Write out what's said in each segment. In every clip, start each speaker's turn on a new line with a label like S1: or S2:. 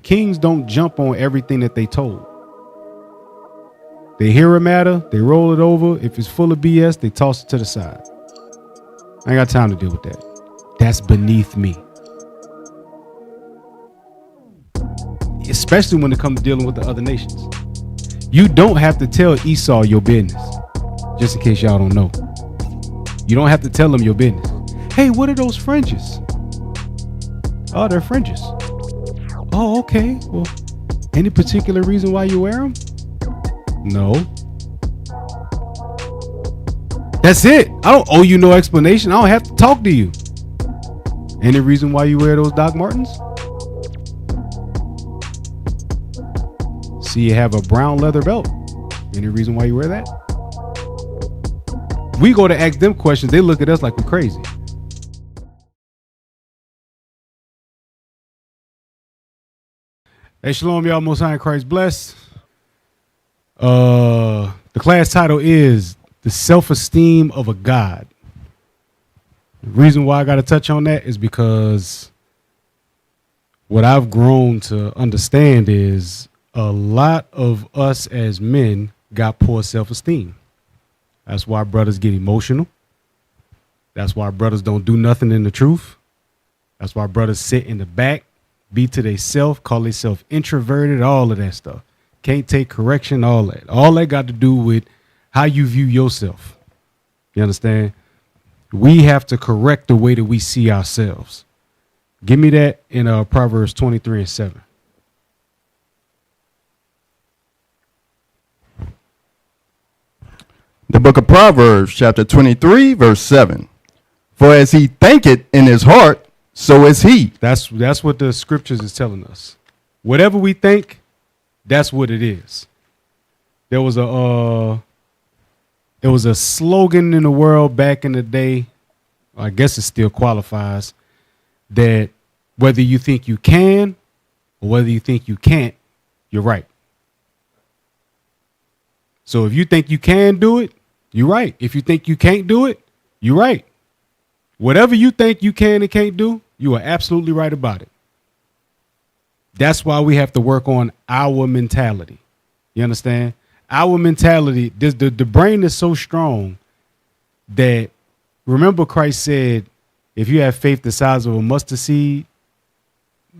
S1: kings don't jump on everything that they told. They hear a matter, they roll it over. If it's full of BS, they toss it to the side. I ain't got time to deal with that. That's beneath me. Especially when it comes to dealing with the other nations. You don't have to tell Esau your business. Just in case y'all don't know. You don't have to tell them your business. Hey, what are those fringes? Oh, they're fringes. Oh, okay. Well, any particular reason why you wear them? No. That's it. I don't owe you no explanation. I don't have to talk to you. Any reason why you wear those Doc Martens? See, you have a brown leather belt. Any reason why you wear that? We go to ask them questions. They look at us like we're crazy. Hey, shalom, y'all. Most High in Christ bless. The class title is The Self-Esteem of a God. The reason why I got to touch on that is because what I've grown to understand is a lot of us as men got poor self-esteem. That's why brothers get emotional. That's why brothers don't do nothing in the truth. That's why brothers sit in the back, be to themselves, call themselves introverted, all of that stuff. Can't take correction, all that. All that got to do with how you view yourself. You understand? We have to correct the way that we see ourselves. Give me that in Proverbs 23:7.
S2: The book of Proverbs, chapter 23, verse 7. For as he thinketh in his heart, so is he.
S1: That's what the scriptures is telling us. Whatever we think, that's what it is. There was a slogan in the world back in the day. I guess it still qualifies that whether you think you can or whether you think you can't, you're right. So if you think you can do it, you're right. If you think you can't do it, you're right. Whatever you think you can and can't do, you are absolutely right about it. That's why we have to work on our mentality. You understand? Our mentality, the brain is so strong that, remember Christ said, if you have faith the size of a mustard seed,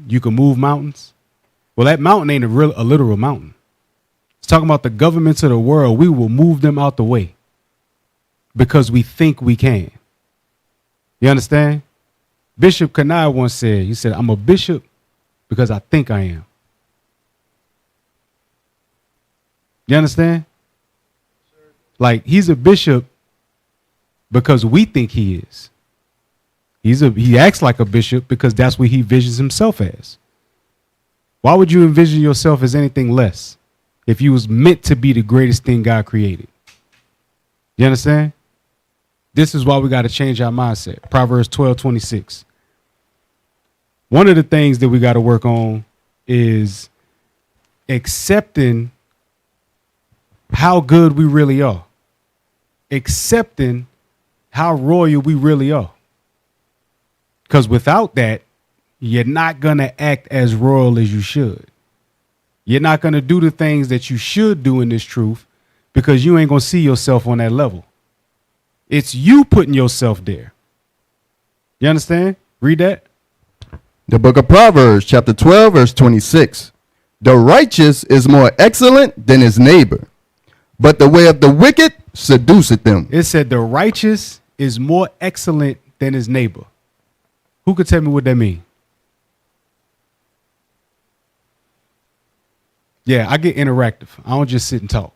S1: you can move mountains. Well, that mountain ain't a literal mountain. It's talking about the governments of the world. We will move them out the way because we think we can. You understand? Bishop Kanai once said, he said, I'm a bishop because I think I am. You understand? Like, he's a bishop because we think he is. He acts like a bishop because that's what he visions himself as. Why would you envision yourself as anything less if you was meant to be the greatest thing God created? You understand? This is why we got to change our mindset. Proverbs 12:26. One of the things that we got to work on is accepting how good we really are. Accepting how royal we really are. Because without that, you're not going to act as royal as you should. You're not going to do the things that you should do in this truth because you ain't going to see yourself on that level. It's you putting yourself there. You understand? Read that.
S2: The book of Proverbs, chapter 12, verse 26. The righteous is more excellent than his neighbor, but the way of the wicked seduceth them.
S1: It said the righteous is more excellent than his neighbor. Who could tell me what that means? Yeah, I get interactive. I don't just sit and talk.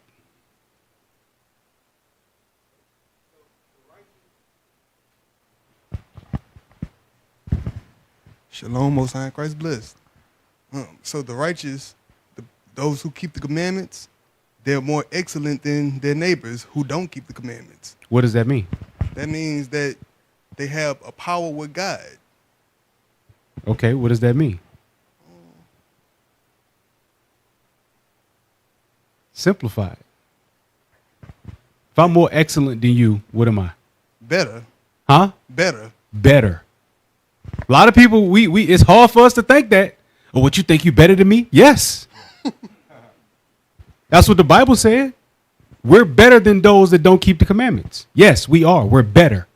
S3: Shalom, Most High in Christ blessed. So the righteous, those who keep the commandments, they're more excellent than their neighbors who don't keep the commandments.
S1: What does that mean?
S3: That means that they have a power with God.
S1: Okay, what does that mean? Simplify it. If I'm more excellent than you, what am I?
S3: Better.
S1: Huh?
S3: Better.
S1: Better. A lot of people, we it's hard for us to think that. Oh, what you think you better than me? Yes. That's what the Bible said. We're better than those that don't keep the commandments. Yes, we are. We're better.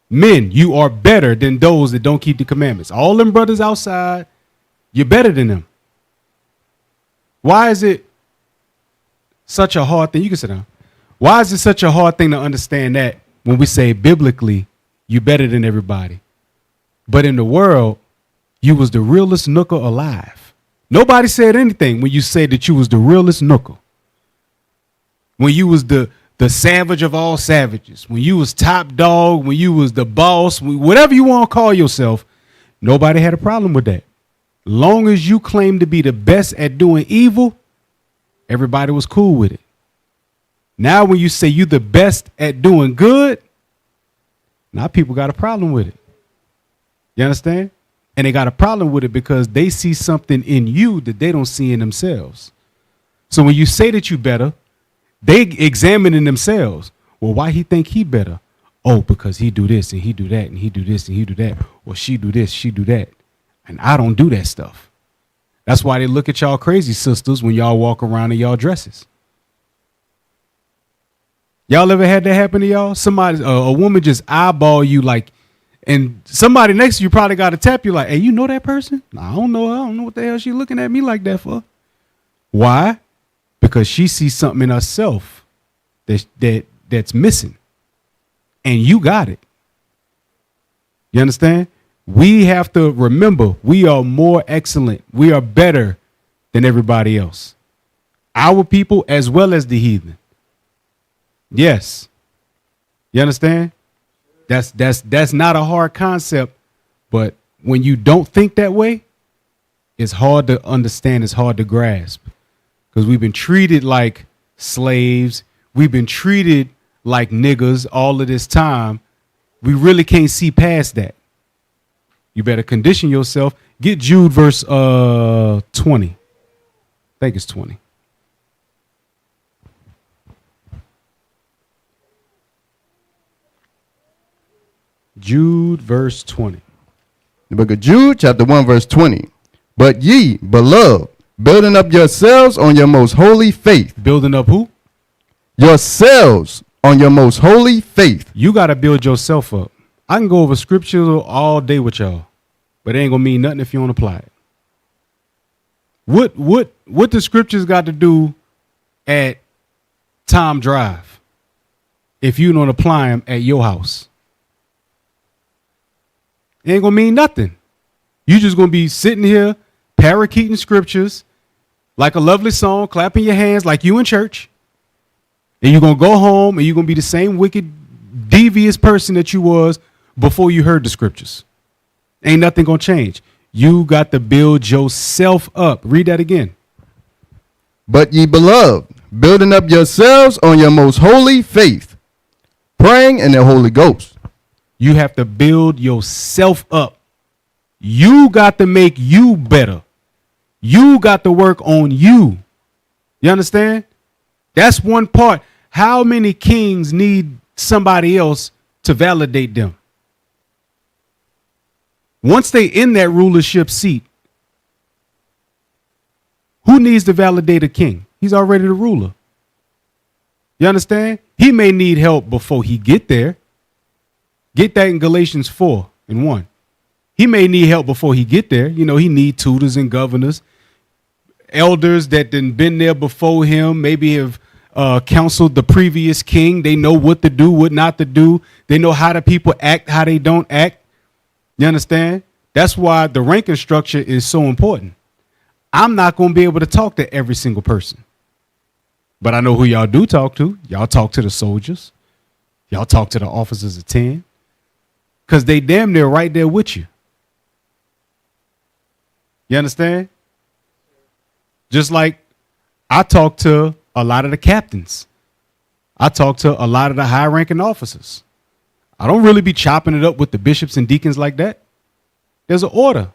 S1: Men, you are better than those that don't keep the commandments. All them brothers outside, you're better than them. Why is it such a hard thing? You can sit down. Why is it such a hard thing to understand that when we say biblically, you're better than everybody? But in the world, you was the realest nooker alive. Nobody said anything when you said that you was the realest nooker. When you was the savage of all savages, when you was top dog, when you was the boss, whatever you want to call yourself, nobody had a problem with that. Long as you claim to be the best at doing evil, everybody was cool with it. Now when you say you the best at doing good, now people got a problem with it. You understand? And they got a problem with it because they see something in you that they don't see in themselves. So when you say that you better, they examining themselves. Well, why he think he better? Oh, because he do this and he do that and he do this and he do that. Or she do this, she do that. And I don't do that stuff. That's why they look at y'all crazy sisters when y'all walk around in y'all dresses. Y'all ever had that happen to y'all? Somebody, a woman just eyeball you like, and somebody next to you probably got to tap you like, hey, you know that person? I don't know. I don't know what the hell she looking at me like that for. Why? Because she sees something in herself that's missing. And you got it. You understand? We have to remember we are more excellent. We are better than everybody else. Our people as well as the heathen. Yes. You understand? That's not a hard concept, but when you don't think that way, it's hard to understand, it's hard to grasp. Because we've been treated like slaves, we've been treated like niggas all of this time. We really can't see past that. You better condition yourself. Get Jude verse 20. I think it's 20. Jude verse 20.
S2: The book of Jude, chapter 1, verse 20. But ye, beloved, building up yourselves on your most holy faith.
S1: Building up who?
S2: Yourselves on your most holy faith.
S1: You got to build yourself up. I can go over scripture all day with y'all, but it ain't going to mean nothing if you don't apply it. What the scriptures got to do at Tom Drive if you don't apply them at your house? It ain't gonna mean nothing. You just gonna be sitting here parakeeting scriptures like a lovely song, clapping your hands like you in church. And you're gonna go home and you're gonna be the same wicked, devious person that you was before you heard the scriptures. Ain't nothing gonna change. You got to build yourself up. Read that again.
S2: But ye beloved, building up yourselves on your most holy faith, praying in the Holy Ghost.
S1: You have to build yourself up. You got to make you better. You got to work on you. You understand? That's one part. How many kings need somebody else to validate them? Once they in that rulership seat, who needs to validate a king? He's already the ruler. You understand? He may need help before he get there. Get that in Galatians 4:1. He may need help before he get there. You know, he need tutors and governors, elders that done been there before him, maybe have counseled the previous king. They know what to do, what not to do. They know how the people act, how they don't act. You understand? That's why the ranking structure is so important. I'm not going to be able to talk to every single person, but I know who y'all do talk to. Y'all talk to the soldiers. Y'all talk to the officers of 10. Because they damn near right there with you. You understand? Just like I talk to a lot of the captains. I talk to a lot of the high-ranking officers. I don't really be chopping it up with the bishops and deacons like that. There's an order.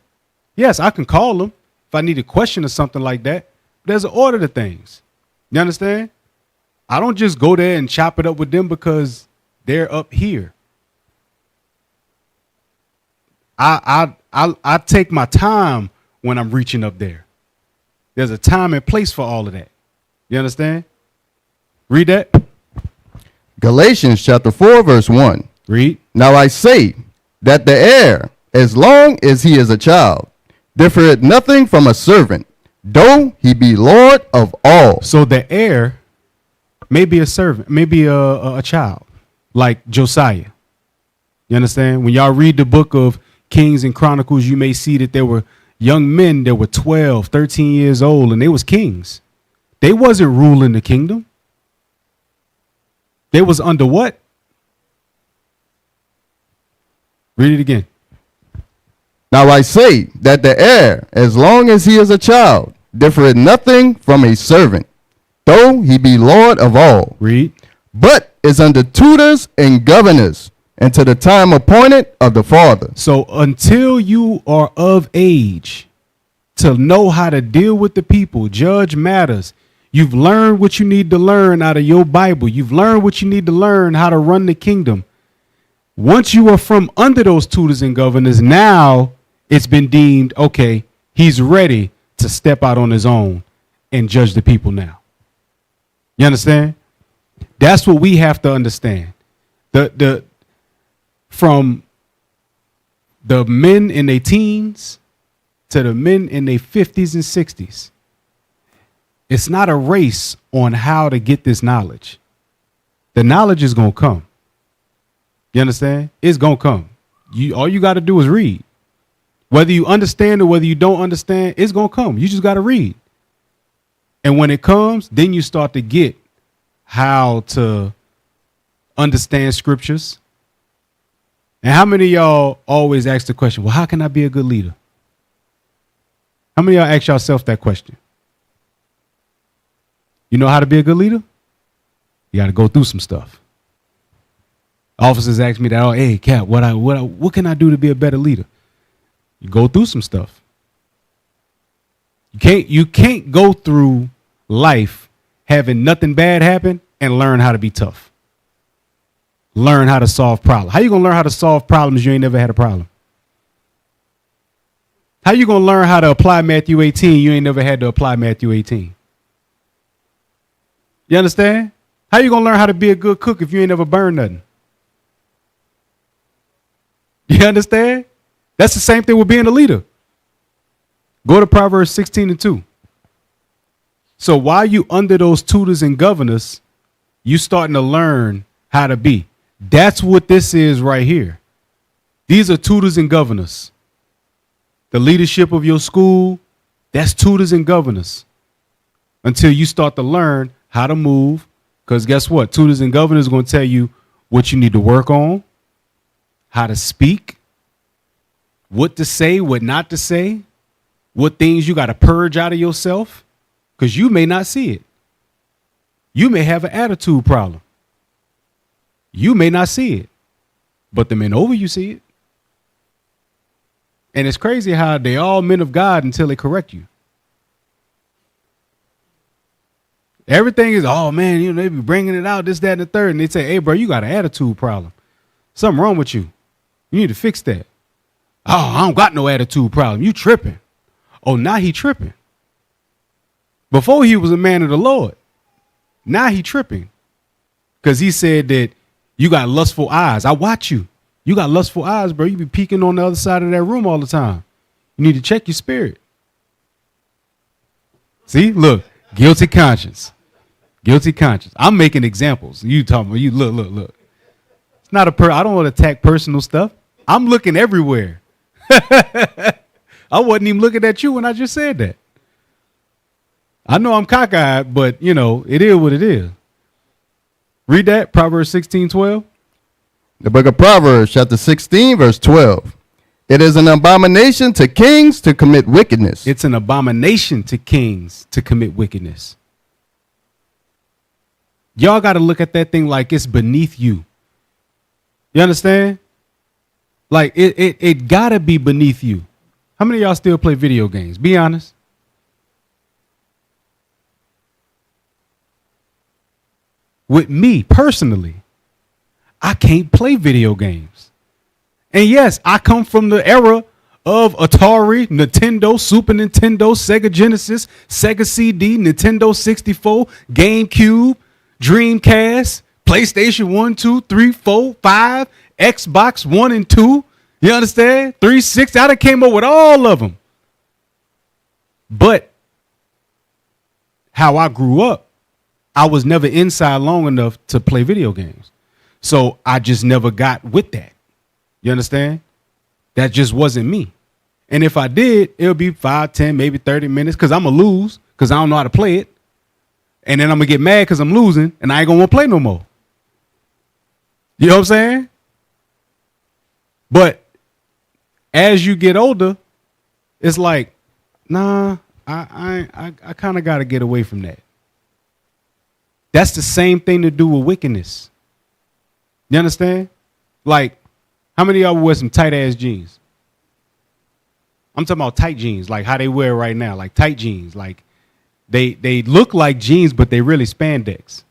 S1: Yes, I can call them if I need a question or something like that. There's an order to things. You understand? I don't just go there and chop it up with them because they're up here. I take my time when I'm reaching up there. There's a time and place for all of that. You understand? Read that.
S2: Galatians chapter 4, verse 1.
S1: Read.
S2: Now I say that the heir, as long as he is a child, differeth nothing from a servant, though he be Lord of all.
S1: So the heir may be a servant, maybe a child, like Josiah. You understand? When y'all read the book of Kings and Chronicles, you may see that there were young men that were 12, 13 years old, and they was kings. They wasn't ruling the kingdom. They was under what? Read it again.
S2: Now I say that the heir, as long as he is a child, differeth nothing from a servant, though he be Lord of all.
S1: Read.
S2: But is under tutors and governors, until the time appointed of the father.
S1: So until you are of age to know how to deal with the people, judge matters. You've learned what you need to learn out of your Bible. You've learned what you need to learn how to run the kingdom. Once you are from under those tutors and governors, now it's been deemed, okay, he's ready to step out on his own and judge the people now. You understand? That's what we have to understand. From the men in their teens to the men in their 50s and 60s. It's not a race on how to get this knowledge. The knowledge is going to come. You understand? It's going to come. All you got to do is read. Whether you understand or whether you don't understand, it's going to come. You just got to read. And when it comes, then you start to get how to understand scriptures. And how many of y'all always ask the question, well, how can I be a good leader? How many of y'all ask yourself that question? You know how to be a good leader? You got to go through some stuff. Officers ask me that, oh, hey, Cap, what can I do to be a better leader? You go through some stuff. You can't go through life having nothing bad happen and learn how to be tough. Learn how to solve problems. How you going to learn how to solve problems you ain't never had a problem? How you going to learn how to apply Matthew 18 you ain't never had to apply Matthew 18? You understand? How you going to learn how to be a good cook if you ain't never burned nothing? You understand? That's the same thing with being a leader. Go to Proverbs 16:2. So while you under those tutors and governors, you starting to learn how to be. That's what this is right here. These are tutors and governors. The leadership of your school, that's tutors and governors. Until you start to learn how to move. Because guess what? Tutors and governors are going to tell you what you need to work on, how to speak, what to say, what not to say, what things you got to purge out of yourself. Because you may not see it. You may have an attitude problem. You may not see it, but the men over you see it. And it's crazy how they all men of God until they correct you. Everything is, oh man, they be bringing it out, this, that, and the third. And they say, hey, bro, you got an attitude problem. Something wrong with you. You need to fix that. Oh, I don't got no attitude problem. You tripping. Oh, now he tripping. Before he was a man of the Lord. Now he tripping. Because he said that you got lustful eyes. I watch you. You got lustful eyes, bro. You be peeking on the other side of that room all the time. You need to check your spirit. See, look, guilty conscience. Guilty conscience. I'm making examples. You talking about, you look. It's not I don't want to attack personal stuff. I'm looking everywhere. I wasn't even looking at you when I just said that. I know I'm cockeyed, but it is what it is. Read that, Proverbs 16:12.
S2: The book of Proverbs, chapter 16, verse 12. It is an abomination to kings to commit wickedness.
S1: It's an abomination to kings to commit wickedness. Y'all got to look at that thing like it's beneath you. You understand? Like it got to be beneath you. How many of y'all still play video games? Be honest. With me personally, I can't play video games. And yes, I come from the era of Atari, Nintendo, Super Nintendo, Sega Genesis, Sega CD, Nintendo 64, GameCube, Dreamcast, PlayStation 1, 2, 3, 4, 5, Xbox 1 and 2. You understand? 360. I done came up with all of them. But how I grew up, I was never inside long enough to play video games. So I just never got with that. You understand? That just wasn't me. And if I did, it'll be 5, 10, maybe 30 minutes because I'm going to lose because I don't know how to play it. And then I'm going to get mad because I'm losing and I ain't going to want to play no more. You know what I'm saying? But as you get older, it's like, nah, I kind of got to get away from that. That's the same thing to do with wickedness. You understand? Like, how many of y'all wear some tight ass jeans? I'm talking about tight jeans, like how they wear right now, like tight jeans. Like they look like jeans, but they really spandex.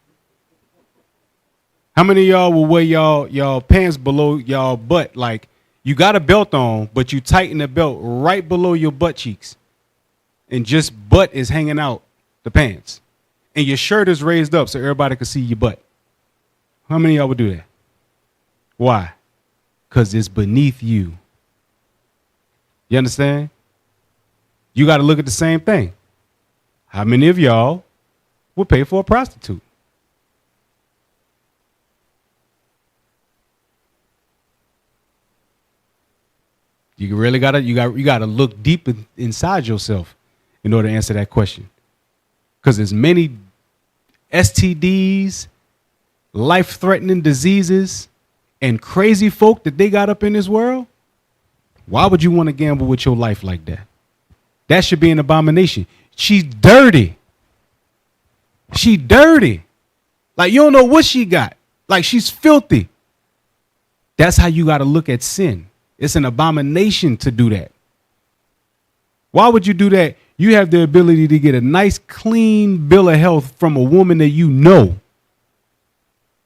S1: How many of y'all will wear y'all pants below y'all butt? Like you got a belt on, but you tighten the belt right below your butt cheeks. And just butt is hanging out the pants. And your shirt is raised up so everybody can see your butt. How many of y'all would do that? Why? Because it's beneath you. You understand? You got to look at the same thing. How many of y'all would pay for a prostitute? You really gotta look deep inside yourself in order to answer that question. Because there's many STDs, life-threatening diseases, and crazy folk that they got up in this world. Why would you want to gamble with your life like that? That should be an abomination. She's dirty. She dirty. Like you don't know what she got. Like she's filthy. That's how you got to look at sin. It's an abomination to do that. Why would you do that? You have the ability to get a nice, clean bill of health from a woman that you know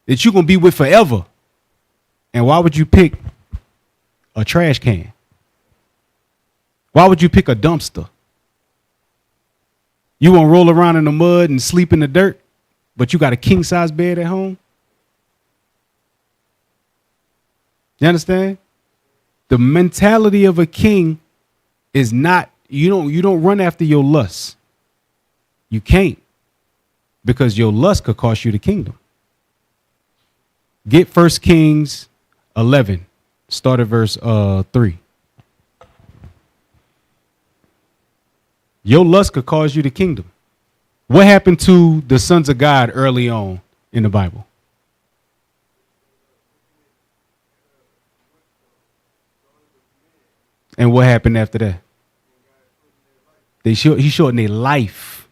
S1: that you're going to be with forever. And why would you pick a trash can? Why would you pick a dumpster? You want to roll around in the mud and sleep in the dirt, but you got a king size bed at home? You understand? The mentality of a king is not, you don't run after your lust. You can't, because your lust could cost you the kingdom. Get 1 Kings 11, start at verse 3. Your lust could cause you the kingdom. What happened to the sons of God early on in the Bible? And what happened after that? He shortened their life.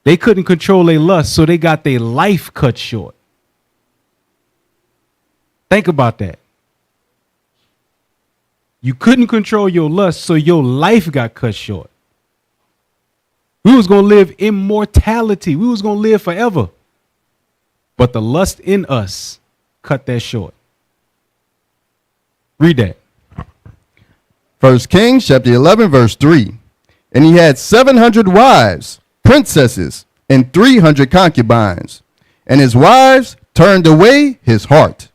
S1: They couldn't control their lust, so they got their life cut short. Think about that. You couldn't control your lust, so your life got cut short. We was going to live immortality. We was going to live forever. But the lust in us cut that short. Read that.
S2: 1 Kings chapter 11, verse 3. And he had 700 wives, princesses, and 300 concubines. And his wives turned away his heart.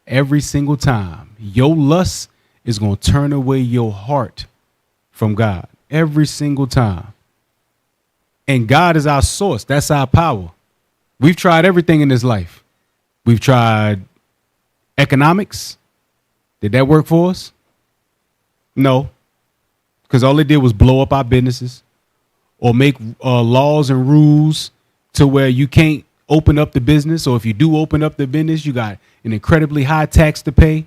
S1: Every single time, your lust is going to turn away your heart from God. Every single time. And God is our source. That's our power. We've tried everything in this life. We've tried economics. Did that work for us? No. Because all it did was blow up our businesses or make laws and rules to where you can't open up the business. Or if you do open up the business, you got an incredibly high tax to pay.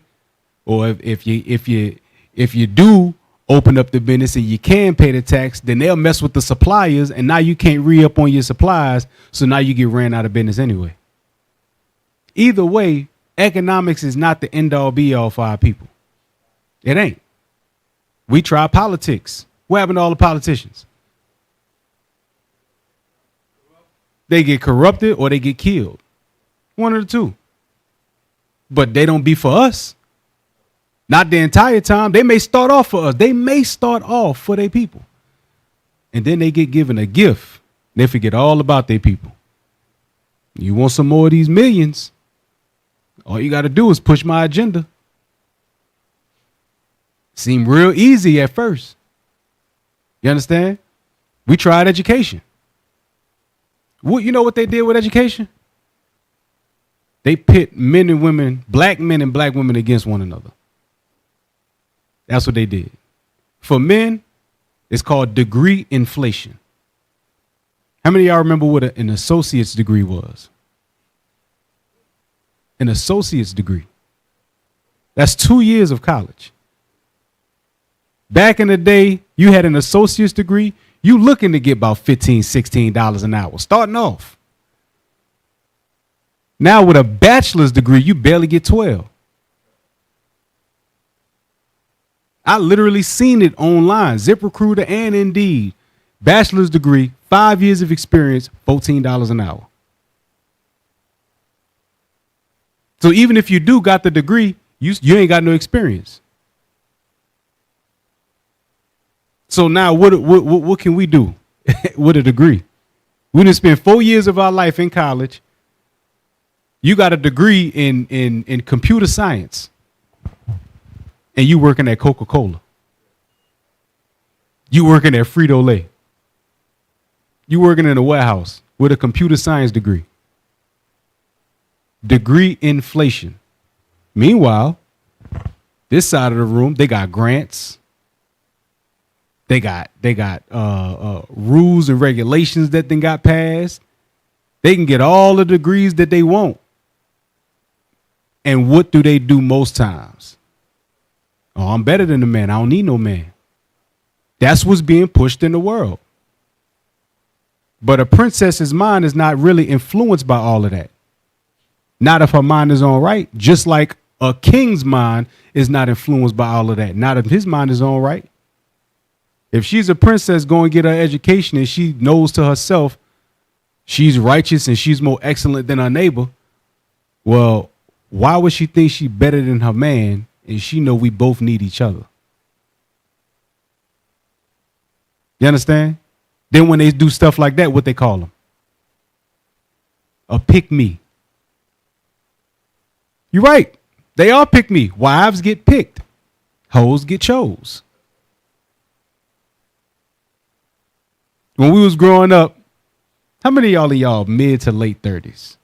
S1: Or if you do open up the business and you can pay the tax, then they'll mess with the suppliers, and now you can't re-up on your supplies, so now you get ran out of business anyway. Either way, economics is not the end-all be-all for our people. It ain't. We try politics. What happened to all the politicians? They get corrupted or they get killed. One of the two. But they don't be for us. Not the entire time. They may start off for us. They may start off for their people. And then they get given a gift. They forget all about their people. You want some more of these millions? All you got to do is push my agenda. Seemed real easy at first. You understand? We tried education. You know what they did with education? They pit men and women, black men and black women against one another. That's what they did. For men, it's called degree inflation. How many of y'all remember what an associate's degree was? An associate's degree. That's 2 years of college. Back in the day, you had an associate's degree, you looking to get about $15, $16 an hour, starting off. Now with a bachelor's degree, you barely get 12. I literally seen it online, ZipRecruiter and Indeed. Bachelor's degree, 5 years of experience, $14 an hour. So even if you do got the degree, you ain't got no experience. So now what can we do with a degree? We done spent 4 years of our life in college. You got a degree in computer science. And you working at Coca-Cola. You working at Frito-Lay. You working in a warehouse with a computer science degree. Degree inflation. Meanwhile, this side of the room, they got grants. They got rules and regulations that then got passed. They can get all the degrees that they want. And what do they do most times? Oh, I'm better than the man. I don't need no man. That's what's being pushed in the world. But a princess's mind is not really influenced by all of that. Not if her mind is on right, just like a king's mind is not influenced by all of that. Not if his mind is on right. If she's a princess going to get her education and she knows to herself she's righteous and she's more excellent than her neighbor, well, why would she think she's better than her man and she know we both need each other? You understand? Then when they do stuff like that, what they call them? A pick me. You're right. They all pick me. Wives get picked. Hoes get chose. When we was growing up, how many of y'all mid to late 30s?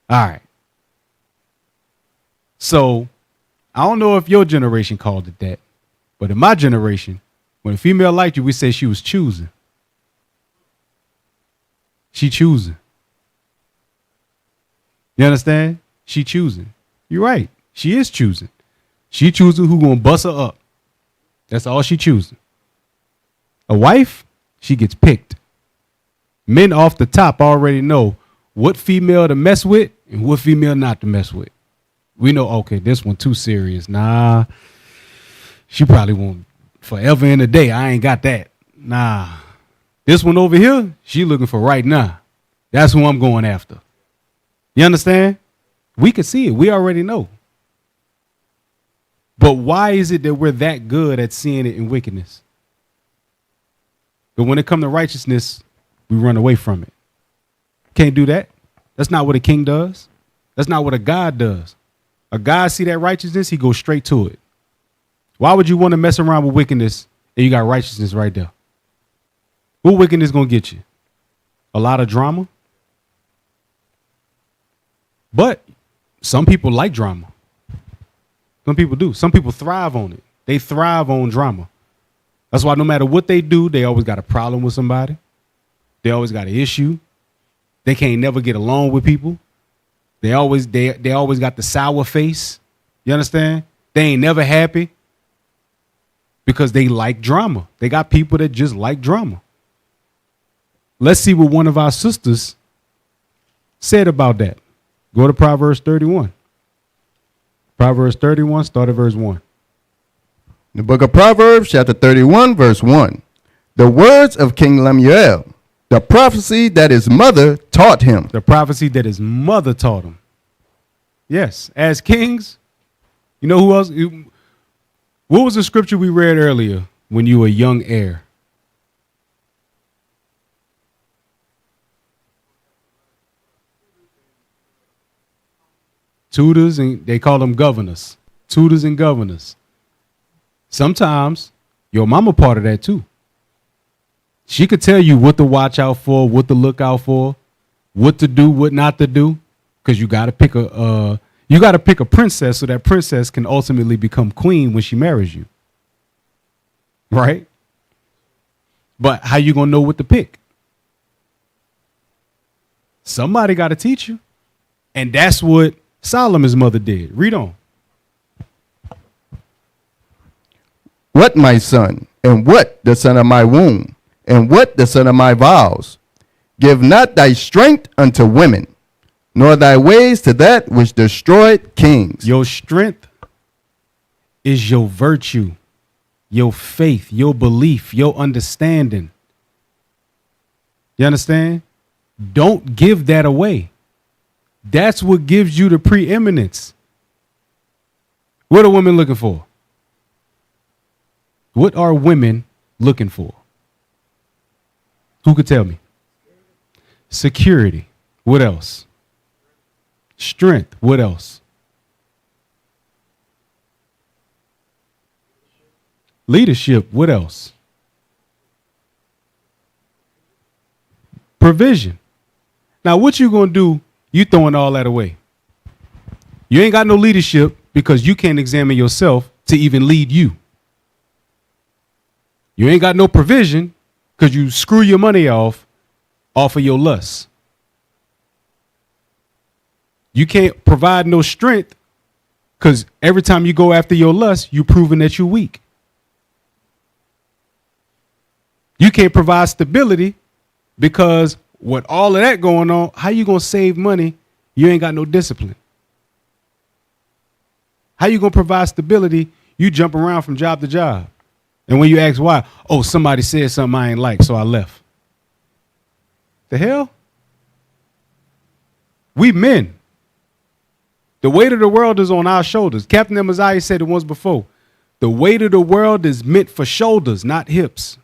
S1: All right. So I don't know if your generation called it that, but in my generation, when a female liked you, we say she was choosing. She choosing. You understand? She choosing. You're right. She is choosing. She choosing who gonna bust her up. That's all she choosing. A wife, she gets picked. Men off the top already know what female to mess with and what female not to mess with. We know, okay, this one too serious. Nah, she probably won't forever in a day. I ain't got that. Nah, this one over here, she looking for right now. That's who I'm going after. You understand? We can see it. We already know. But why is it that we're that good at seeing it in wickedness? But when it comes to righteousness, we run away from it. Can't do that. That's not what a king does. That's not what a God does. A God see that righteousness, he goes straight to it. Why would you want to mess around with wickedness and you got righteousness right there? What wickedness gonna get you? A lot of drama? But some people like drama. Some people do. Some people thrive on it. They thrive on drama. That's why no matter what they do, they always got a problem with somebody. They always got an issue. They can't never get along with people. They always got the sour face. You understand? They ain't never happy because they like drama. They got people that just like drama. Let's see what one of our sisters said about that. Go to Proverbs 31. Proverbs 31, start at verse 1.
S2: The book of Proverbs, chapter 31, verse 1. The words of King Lemuel, the prophecy that his mother taught him.
S1: The prophecy that his mother taught him. Yes, as kings, you know who else? What was the scripture we read earlier when you were young heir? Tutors, and they call them governors. Tutors and governors. Sometimes your mama part of that too. She could tell you what to watch out for, what to look out for, what to do, what not to do, because you got to pick a princess so that princess can ultimately become queen when she marries you. Right? But how you gonna know what to pick? Somebody got to teach you, and that's what Solomon's mother did. Read on.
S2: What, my son, and what the son of my womb, and what the son of my vows? Give not thy strength unto women, nor thy ways to that which destroyed kings.
S1: Your strength is your virtue, your faith, your belief, your understanding. You understand? Don't give that away. That's what gives you the preeminence. What are women looking for? What are women looking for? Who could tell me? Security. What else? Strength. What else? Leadership. What else? Provision. Now, what you gonna do? You throwing all that away. You ain't got no leadership because you can't examine yourself to even lead you. You ain't got no provision because you screw your money off of your lust. You can't provide no strength because every time you go after your lust, you're proving that you're weak. You can't provide stability because with all of that going on, how you going to save money? You ain't got no discipline. How you going to provide stability? You jump around from job to job. And when you ask why, oh, somebody said something I ain't like, so I left. The hell? We men. The weight of the world is on our shoulders. Captain Amaziah said it once before. The weight of the world is meant for shoulders, not hips.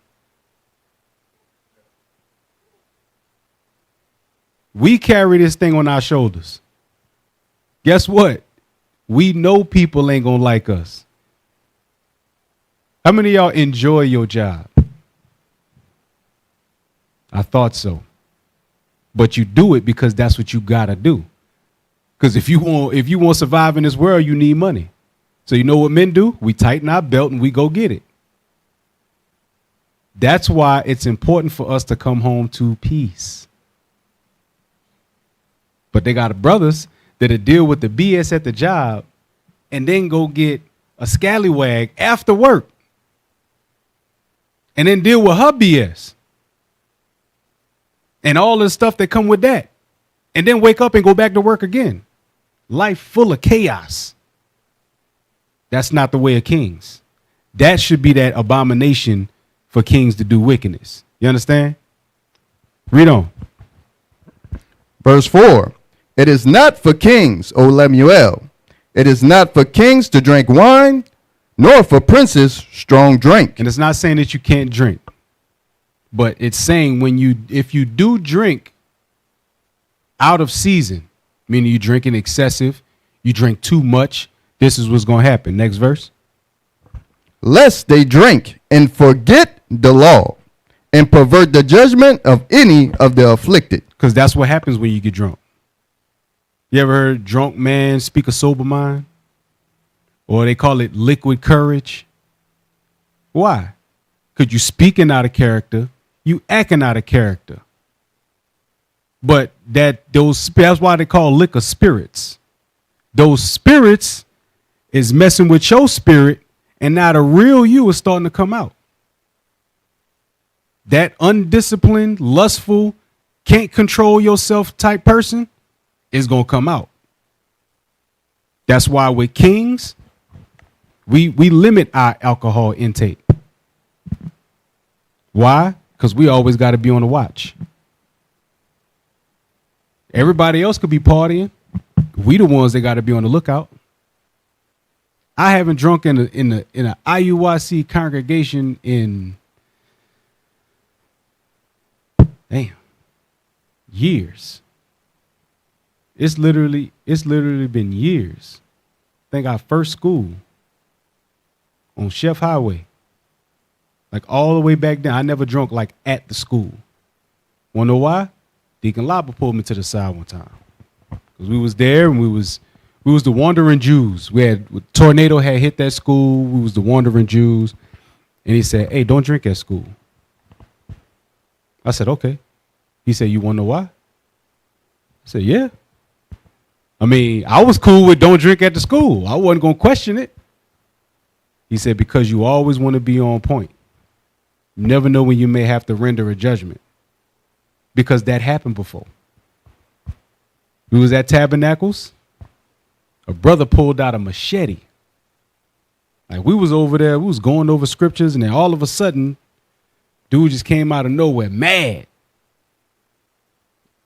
S1: We carry this thing on our shoulders. Guess what? We know people ain't gonna like us. How many of y'all enjoy your job? I thought so. But you do it because that's what you gotta do. Because if you want to survive in this world, you need money. So you know what men do? We tighten our belt and we go get it. That's why it's important for us to come home to peace. But they got brothers that'll deal with the BS at the job and then go get a scallywag after work and then deal with her BS and all the stuff that come with that and then wake up and go back to work again. Life full of chaos. That's not the way of kings. That should be that abomination for kings to do wickedness. You understand? Read on.
S2: Verse 4. It is not for kings, O Lemuel. It is not for kings to drink wine, nor for princes strong drink.
S1: And it's not saying that you can't drink, but it's saying if you do drink out of season, meaning you drinking excessive, you drink too much, this is what's going to happen. Next verse.
S2: Lest they drink and forget the law and pervert the judgment of any of the afflicted.
S1: Because that's what happens when you get drunk. You ever heard drunk man speak a sober mind? Or they call it liquid courage. Why? Because you speaking out of character, you acting out of character. But that's why they call liquor spirits. Those spirits is messing with your spirit, and now the real you is starting to come out. That undisciplined, lustful, can't control yourself type person is going to come out. That's why with kings, we limit our alcohol intake. Why? Because we always got to be on the watch. Everybody else could be partying. We the ones that got to be on the lookout. I haven't drunk in a IUIC congregation in years. It's literally been years. I think our first school on Chef Highway, like all the way back then. I never drunk like at the school. Wanna know why? Deacon Lapa pulled me to the side one time because we was there and we was the wandering Jews. Tornado had hit that school. We was the wandering Jews, and he said, "Hey, don't drink at school." I said, "Okay." He said, "You want to know why?" I said, "Yeah." I mean, I was cool with don't drink at the school. I wasn't going to question it. He said, "Because you always want to be on point. You never know when you may have to render a judgment." Because that happened before. We was at Tabernacles. A brother pulled out a machete. Like we was over there, we was going over scriptures, and then all of a sudden, dude just came out of nowhere, mad.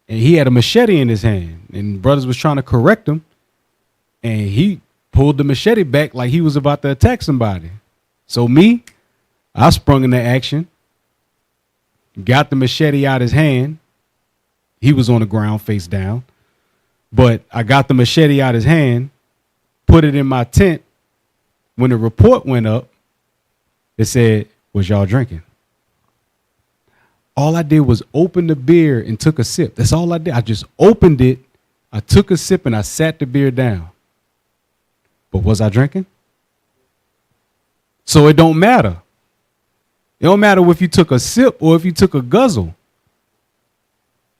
S1: And he had a machete in his hand, and brothers was trying to correct him, and he pulled the machete back like he was about to attack somebody. So I sprung into action, got the machete out his hand. He was on the ground face down, but I got the machete out his hand, put it in my tent. When the report went up, it said, "Was y'all drinking?" All I did was open the beer and took a sip. That's all I did. I just opened it. I took a sip and I sat the beer down. But was I drinking? So it don't matter. It don't matter if you took a sip or if you took a guzzle.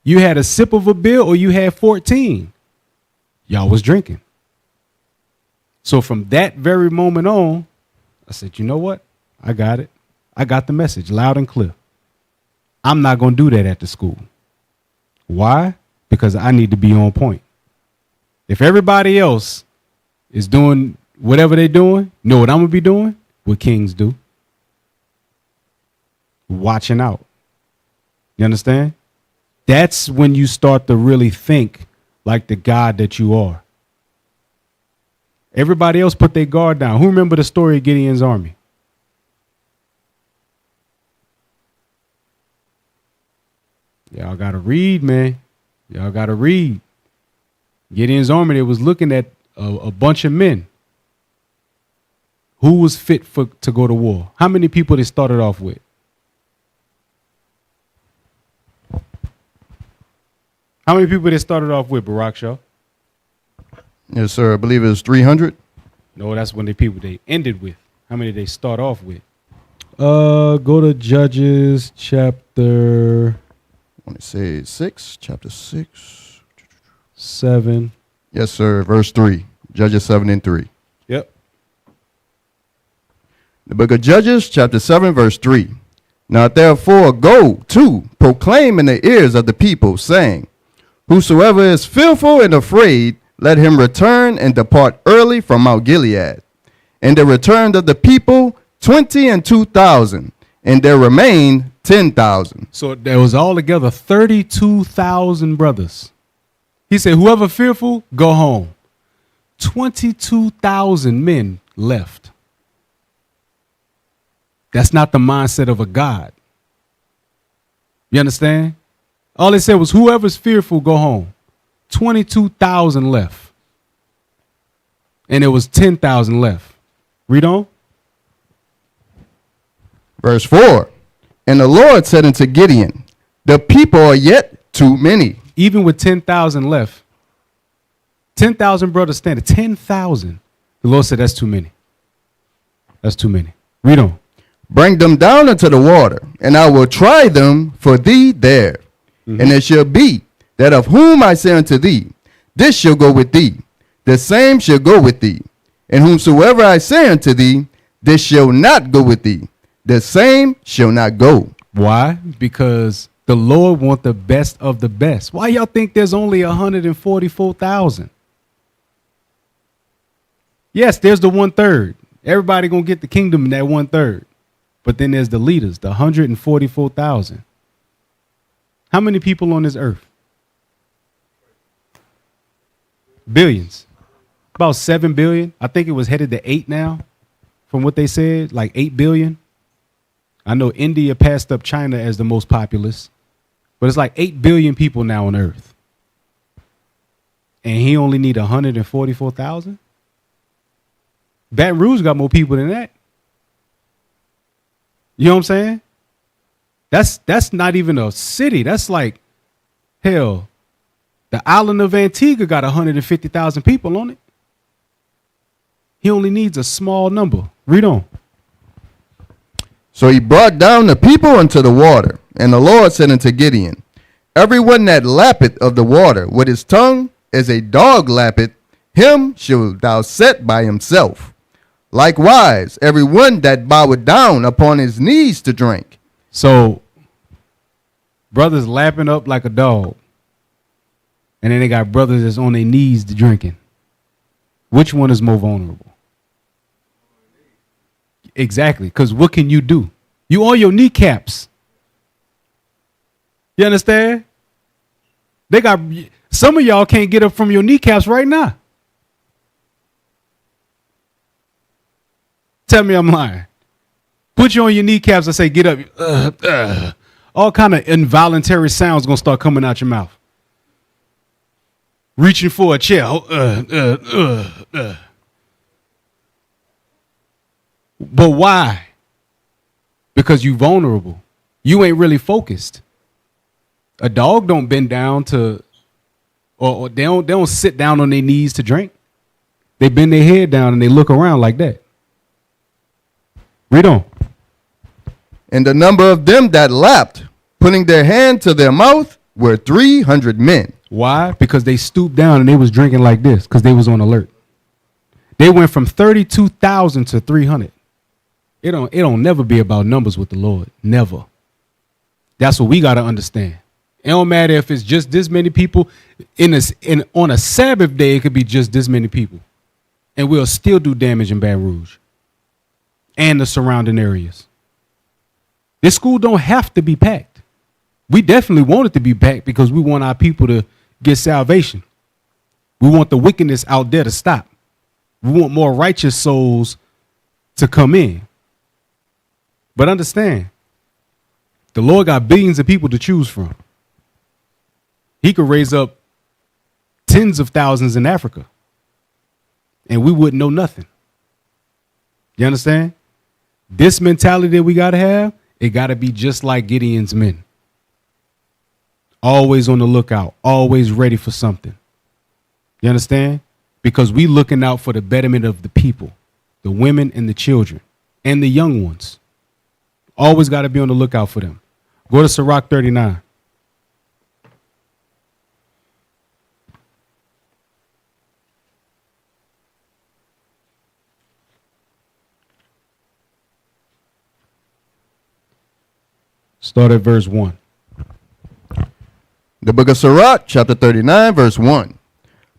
S1: You had a sip of a beer or you had 14. Y'all was drinking. So from that very moment on, I said, you know what? I got it. I got the message loud and clear. I'm not going to do that at the school. Why? Because I need to be on point. If everybody else is doing whatever they're doing, you know what I'm going to be doing? What kings do. Watching out. You understand? That's when you start to really think like the God that you are. Everybody else put their guard down. Who remember the story of Gideon's army? Y'all got to read, man. Y'all got to read. Gideon's army, they was looking at a bunch of men. Who was fit to go to war? How many people they started off with? How many people they started off with, Barack Shaw?
S2: Yes, sir. I believe it was 300.
S1: No, that's when the people they ended with. How many they start off with? Go to Judges chapter.
S2: I want to say 6, chapter 6.
S1: 7.
S2: Yes, sir. Verse 3. Judges 7 and 3.
S1: Yep.
S2: The book of Judges, chapter 7, verse 3. Now therefore go to proclaim in the ears of the people, saying, whosoever is fearful and afraid, let him return and depart early from Mount Gilead. And there returned of the people 22,000, and there remained 10,000.
S1: So there was altogether 32,000 brothers. He said, whoever fearful, go home. 22,000 men left. That's not the mindset of a God. You understand? All they said was, whoever's fearful, go home. 22,000 left. And there was 10,000 left. Read on.
S2: Verse 4. And the Lord said unto Gideon, the people are yet too many.
S1: Even with 10,000 left, 10,000 brothers standing, 10,000. The Lord said, that's too many. That's too many. Read on. Bring
S2: them down into the water, and I will try them for thee there. Mm-hmm. And it shall be that of whom I say unto thee, this shall go with thee, the same shall go with thee. And whomsoever I say unto thee, this shall not go with thee, the same shall not go.
S1: Why? Because the Lord wants the best of the best. Why y'all think there's only 144,000? Yes, there's the 1/3. Everybody gonna get the kingdom in that 1/3. But then there's the leaders, the 144,000. How many people on this earth? Billions. About 7 billion. I think it was headed to 8 now, from what they said, like 8 billion. I know India passed up China as the most populous, but it's like 8 billion people now on Earth. And he only need 144,000? Baton Rouge got more people than that. You know what I'm saying? That's not even a city. That's like, hell, the island of Antigua got 150,000 people on it. He only needs a small number. Read on.
S2: So he brought down the people into the water, and the Lord said unto Gideon, everyone that lappeth of the water with his tongue, as a dog lappeth, him shalt thou set by himself. Likewise, everyone that boweth down upon his knees to drink.
S1: So, brothers lapping up like a dog, and then they got brothers that's on their knees to drinking. Which one is more vulnerable? Exactly, because what can you do? You on your kneecaps. You understand? They got some of y'all can't get up from your kneecaps right now. Tell me I'm lying. Put you on your kneecaps and say, get up. All kind of involuntary sounds gonna start coming out your mouth. Reaching for a chair. But why? Because you vulnerable. You ain't really focused. A dog don't bend down to, or they don't sit down on their knees to drink. They bend their head down and they look around like that. Read on.
S2: And the number of them that lapped, putting their hand to their mouth, were 300 men.
S1: Why? Because they stooped down and they was drinking like this because they was on alert. They went from 32,000 to 300. It don't never be about numbers with the Lord. Never. That's what we got to understand. It don't matter if it's just this many people. On a Sabbath day, it could be just this many people. And we'll still do damage in Baton Rouge and the surrounding areas. This school don't have to be packed. We definitely want it to be packed because we want our people to get salvation. We want the wickedness out there to stop. We want more righteous souls to come in. But understand, the Lord got billions of people to choose from. He could raise up tens of thousands in Africa, and we wouldn't know nothing. You understand? This mentality that we got to have, it got to be just like Gideon's men. Always on the lookout, always ready for something. You understand? Because we looking out for the betterment of the people, the women and the children, and the young ones. Always got to be on the lookout for them. Go to Sirach 39. Start at verse 1.
S2: The book of Sirach, chapter 39, verse 1.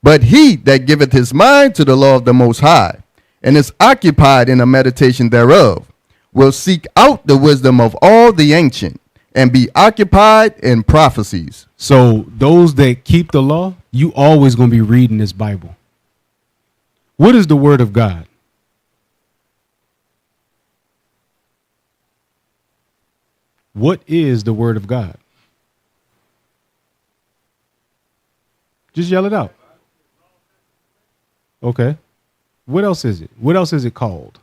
S2: But he that giveth his mind to the law of the Most High, and is occupied in a meditation thereof, will seek out the wisdom of all the ancient, and be occupied in prophecies.
S1: So those that keep the law, you always going to be reading this Bible. What is the word of God? What is the word of God? Just yell it out. Okay. What else is it? What else is it called?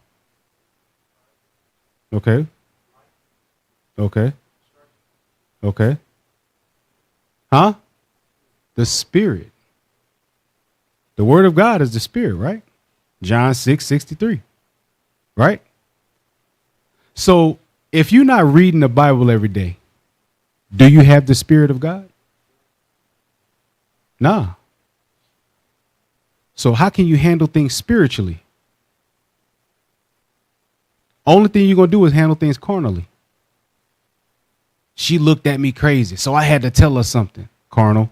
S1: Okay. Okay. Okay. Huh? The Spirit. The word of God is the Spirit, right? John 6:63. Right? So if you're not reading the Bible every day, do you have the Spirit of God? Nah. So how can you handle things spiritually? Only thing you're going to do is handle things carnally. She looked at me crazy, so I had to tell her something. Carnal.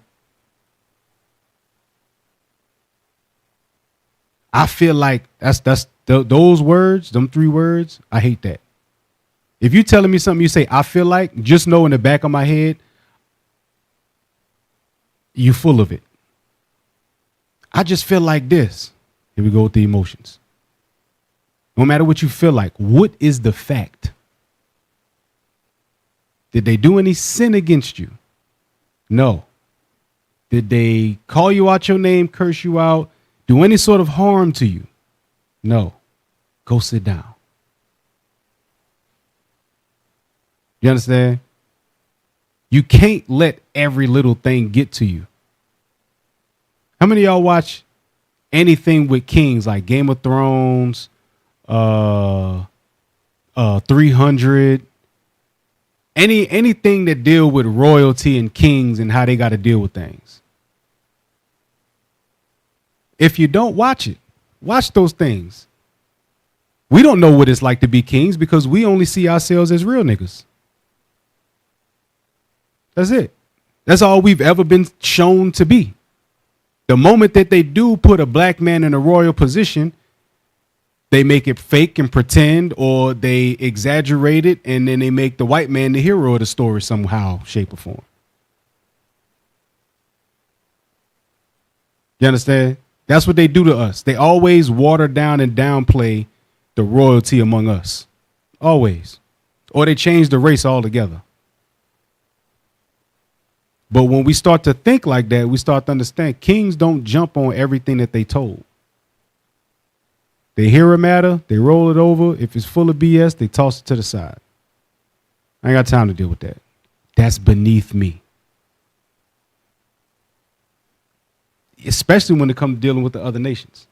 S1: I feel like those words, them 3 words, I hate that. If you're telling me something you say, I feel like, just know in the back of my head, you full of it. I just feel like this. Here we go with the emotions. No matter what you feel like, what is the fact? Did they do any sin against you? No. Did they call you out your name, curse you out, do any sort of harm to you? No. Go sit down. You understand? You can't let every little thing get to you. How many of y'all watch anything with kings like Game of Thrones, 300, anything that deal with royalty and kings and how they got to deal with things? If you don't watch it, watch those things. We don't know what it's like to be kings because we only see ourselves as real niggas. That's it. That's all we've ever been shown to be. The moment that they do put a black man in a royal position, they make it fake and pretend, or they exaggerate it, and then they make the white man the hero of the story somehow, shape, or form. You understand? That's what they do to us. They always water down and downplay the royalty among us. Always. Or they change the race altogether. But when we start to think like that, we start to understand kings don't jump on everything that they told. They hear a matter, they roll it over. If it's full of BS, they toss it to the side. I ain't got time to deal with that. That's beneath me. Especially when it comes to dealing with the other nations.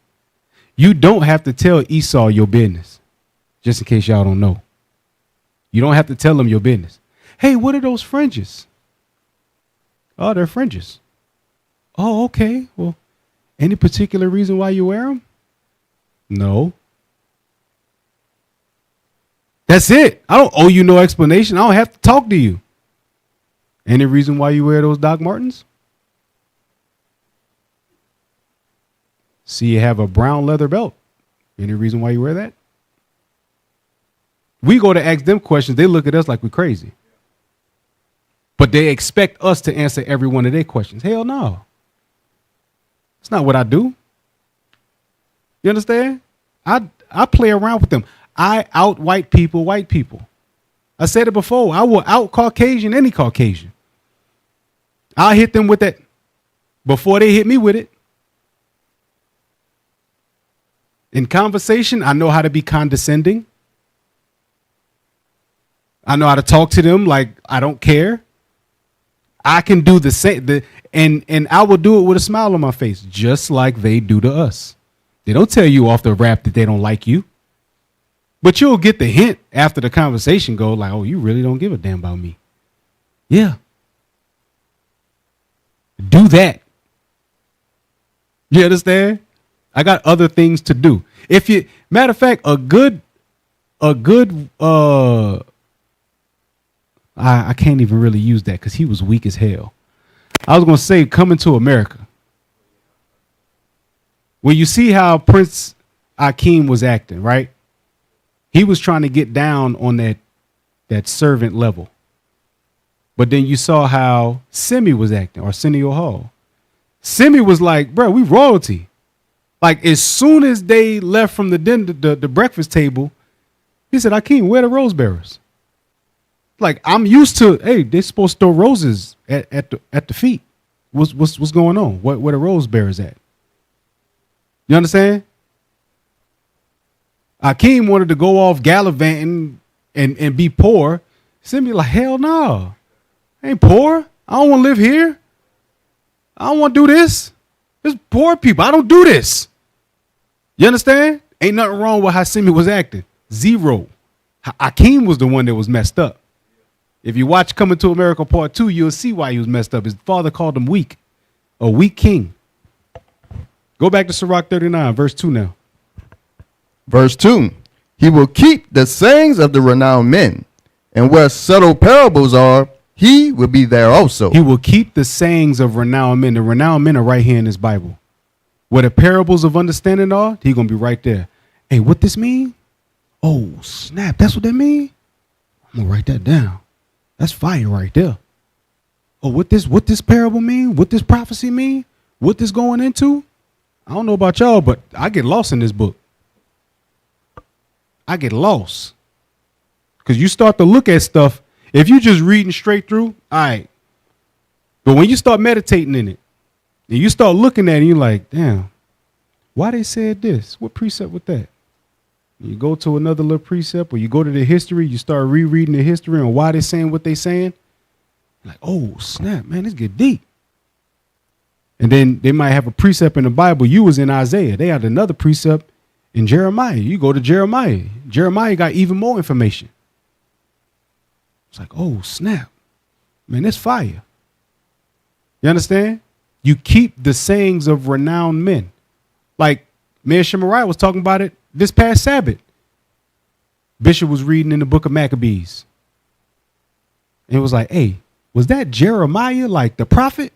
S1: You don't have to tell Esau your business, just in case y'all don't know. You don't have to tell them your business. Hey, what are those fringes? Oh, they're fringes. Oh, okay. Well, any particular reason why you wear them? No. That's it. I don't owe you no explanation. I don't have to talk to you. Any reason why you wear those Doc Martens? See, you have a brown leather belt. Any reason why you wear that? We go to ask them questions. They look at us like we're crazy. But they expect us to answer every one of their questions. Hell no. That's not what I do. You understand? I play around with them. I out white people. I said it before. I will out Caucasian any Caucasian. I'll hit them with that before they hit me with it. In conversation, I know how to be condescending. I know how to talk to them like I don't care. I can do the same, and I will do it with a smile on my face, just like they do to us. They don't tell you off the rap that they don't like you, but you'll get the hint after the conversation goes like, oh, you really don't give a damn about me. Yeah. Do that. You understand? I got other things to do. If you, matter of fact, a good, I can't even really use that because he was weak as hell. I was going to say Coming to America. When you see how Prince Akeem was acting, right? He was trying to get down on that servant level. But then you saw how Simi was acting, Arsenio Hall. Simi was like, bro, we royalty. Like as soon as they left from the dinner, the breakfast table, he said, Akeem, where the rose bearers? Like I'm used to, hey, they're supposed to throw roses at the feet. What's going on? Where the rose bearers at? You understand? Akeem wanted to go off gallivanting and be poor. Simi like, hell no. I ain't poor. I don't want to live here. I don't want to do this. There's poor people. I don't do this. You understand? Ain't nothing wrong with how Simi was acting. Zero. Akeem was the one that was messed up. If you watch Coming to America Part 2, you'll see why he was messed up. His father called him weak. A weak king. Go back to Sirach 39, verse 2 now.
S2: Verse 2. He will keep the sayings of the renowned men, and where subtle parables are, he will be there also.
S1: He will keep the sayings of renowned men. The renowned men are right here in this Bible. Where the parables of understanding are, he's going to be right there. Hey, what this mean? Oh, snap. That's what that mean? I'm going to write that down. That's fire right there. Oh, what this parable mean? What this prophecy mean? What this going into? I don't know about y'all, but I get lost in this book. I get lost. Because you start to look at stuff. If you just reading straight through, all right. But when you start meditating in it, and you start looking at it, you're like, damn, why they said this? What precept with that? You go to another little precept, or you go to the history, you start rereading the history and why they saying what they saying. Like, oh, snap, man, this get deep. And then they might have a precept in the Bible. You was in Isaiah. They had another precept in Jeremiah. You go to Jeremiah. Jeremiah got even more information. It's like, oh, snap. Man, that's fire. You understand? You keep the sayings of renowned men. Like Mayor Shemariah was talking about it this past Sabbath. Bishop was reading in the book of Maccabees. And it was like, hey, was that Jeremiah, like the prophet?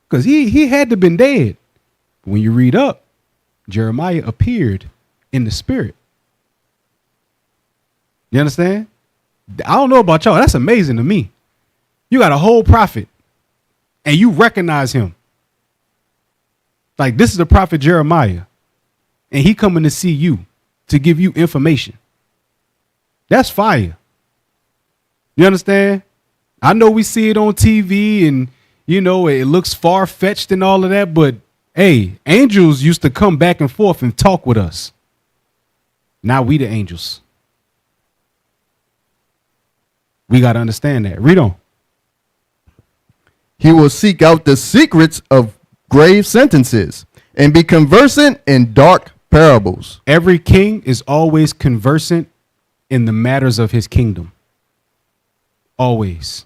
S1: Because he had to have been dead. When you read up, Jeremiah appeared in the spirit. You understand? I don't know about y'all. That's amazing to me. You got a whole prophet and you recognize him. Like, this is the prophet Jeremiah. And he coming to see you to give you information. That's fire. You understand? I know we see it on TV and, you know, it looks far-fetched and all of that, but hey, angels used to come back and forth and talk with us. Now we the angels. We got to understand that. Read on.
S2: He will seek out the secrets of grave sentences and be conversant in dark parables.
S1: Every king is always conversant in the matters of his kingdom. Always.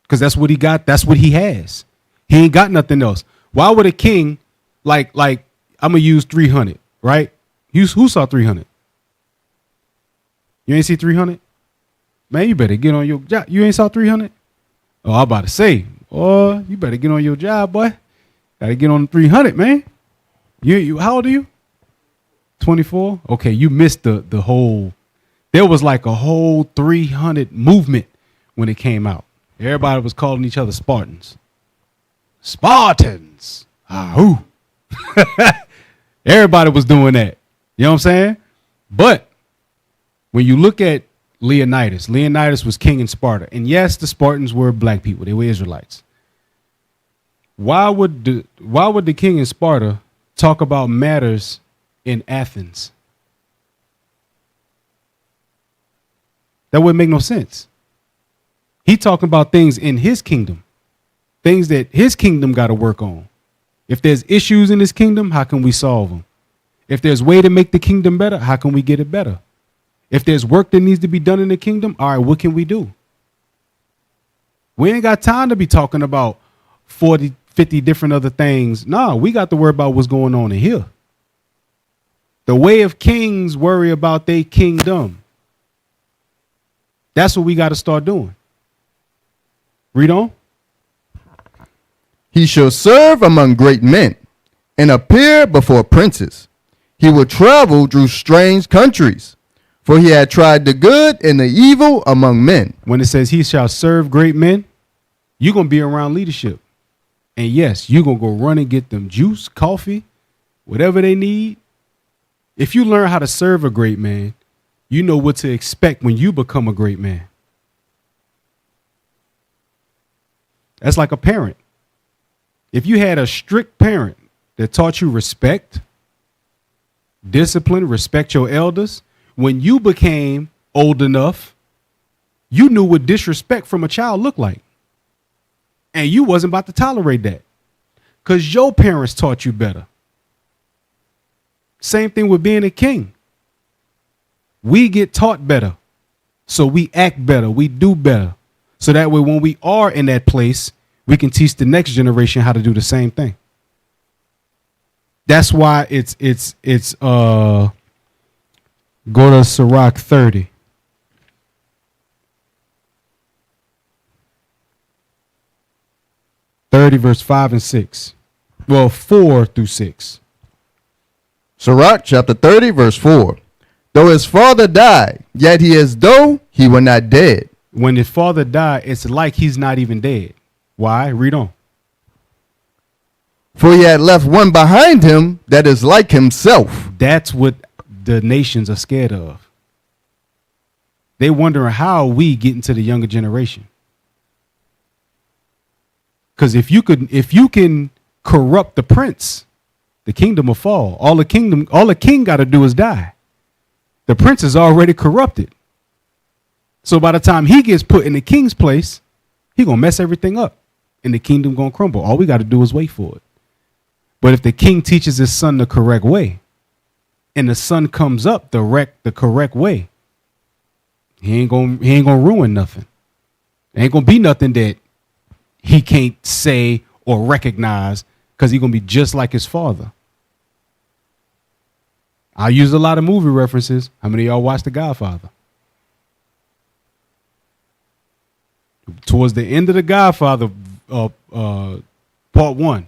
S1: Because that's what he got. That's what he has. He ain't got nothing else. Why would a king, like I'm going to use 300, right? Who saw 300? You ain't see 300? Man, you better get on your job. You ain't saw 300? Oh, I'm about to say, oh, you better get on your job, boy. Got to get on 300, man. You how old are you? 24? Okay, you missed the whole, there was like a whole 300 movement when it came out. Everybody was calling each other Spartans. Spartans. Who? Everybody was doing that. You know what I'm saying? But when you look at Leonidas was king in Sparta. And yes, the Spartans were black people. They were Israelites. Why would the king in Sparta talk about matters in Athens? That wouldn't make no sense. He talking about things in his kingdom, things that his kingdom got to work on. If there's issues in his kingdom, how can we solve them? If there's way to make the kingdom better, how can we get it better? If there's work that needs to be done in the kingdom, all right, what can we do? We ain't got time to be talking about 40, 50 different other things. No, we got to worry about what's going on in here. The way of kings worry about their kingdom. That's what we got to start doing. Read on.
S2: He shall serve among great men and appear before princes. He will travel through strange countries, for he had tried the good and the evil among men.
S1: When it says he shall serve great men, you're going to be around leadership. And yes, you're going to go run and get them juice, coffee, whatever they need. If you learn how to serve a great man, you know what to expect when you become a great man. That's like a parent. If you had a strict parent that taught you respect, discipline, respect your elders, when you became old enough, you knew what disrespect from a child looked like. And you wasn't about to tolerate that because your parents taught you better. Same thing with being a king. We get taught better, so we act better, we do better. So that way, when we are in that place, we can teach the next generation how to do the same thing. That's why it's go to Sirach 30. Verse 5 and 6. Well, 4 through 6.
S2: Sirach chapter 30, verse 4. Though his father died, yet he as though he were not dead.
S1: When his father died, it's like he's not even dead. Why? Read on.
S2: For he had left one behind him that is like himself.
S1: That's what the nations are scared of. They wondering how we get into the younger generation. Because if you can corrupt the prince, the kingdom will fall. All the king got to do is die. The prince is already corrupted. So by the time he gets put in the king's place, he gonna mess everything up, and the kingdom gonna crumble. All we got to do is wait for it. But if the king teaches his son the correct way, and the son comes up the correct way, he ain't gonna ruin nothing. There ain't gonna be nothing that he can't say or recognize, because he's gonna be just like his father. I use a lot of movie references. How many of y'all watched The Godfather? Towards the end of The Godfather, part one,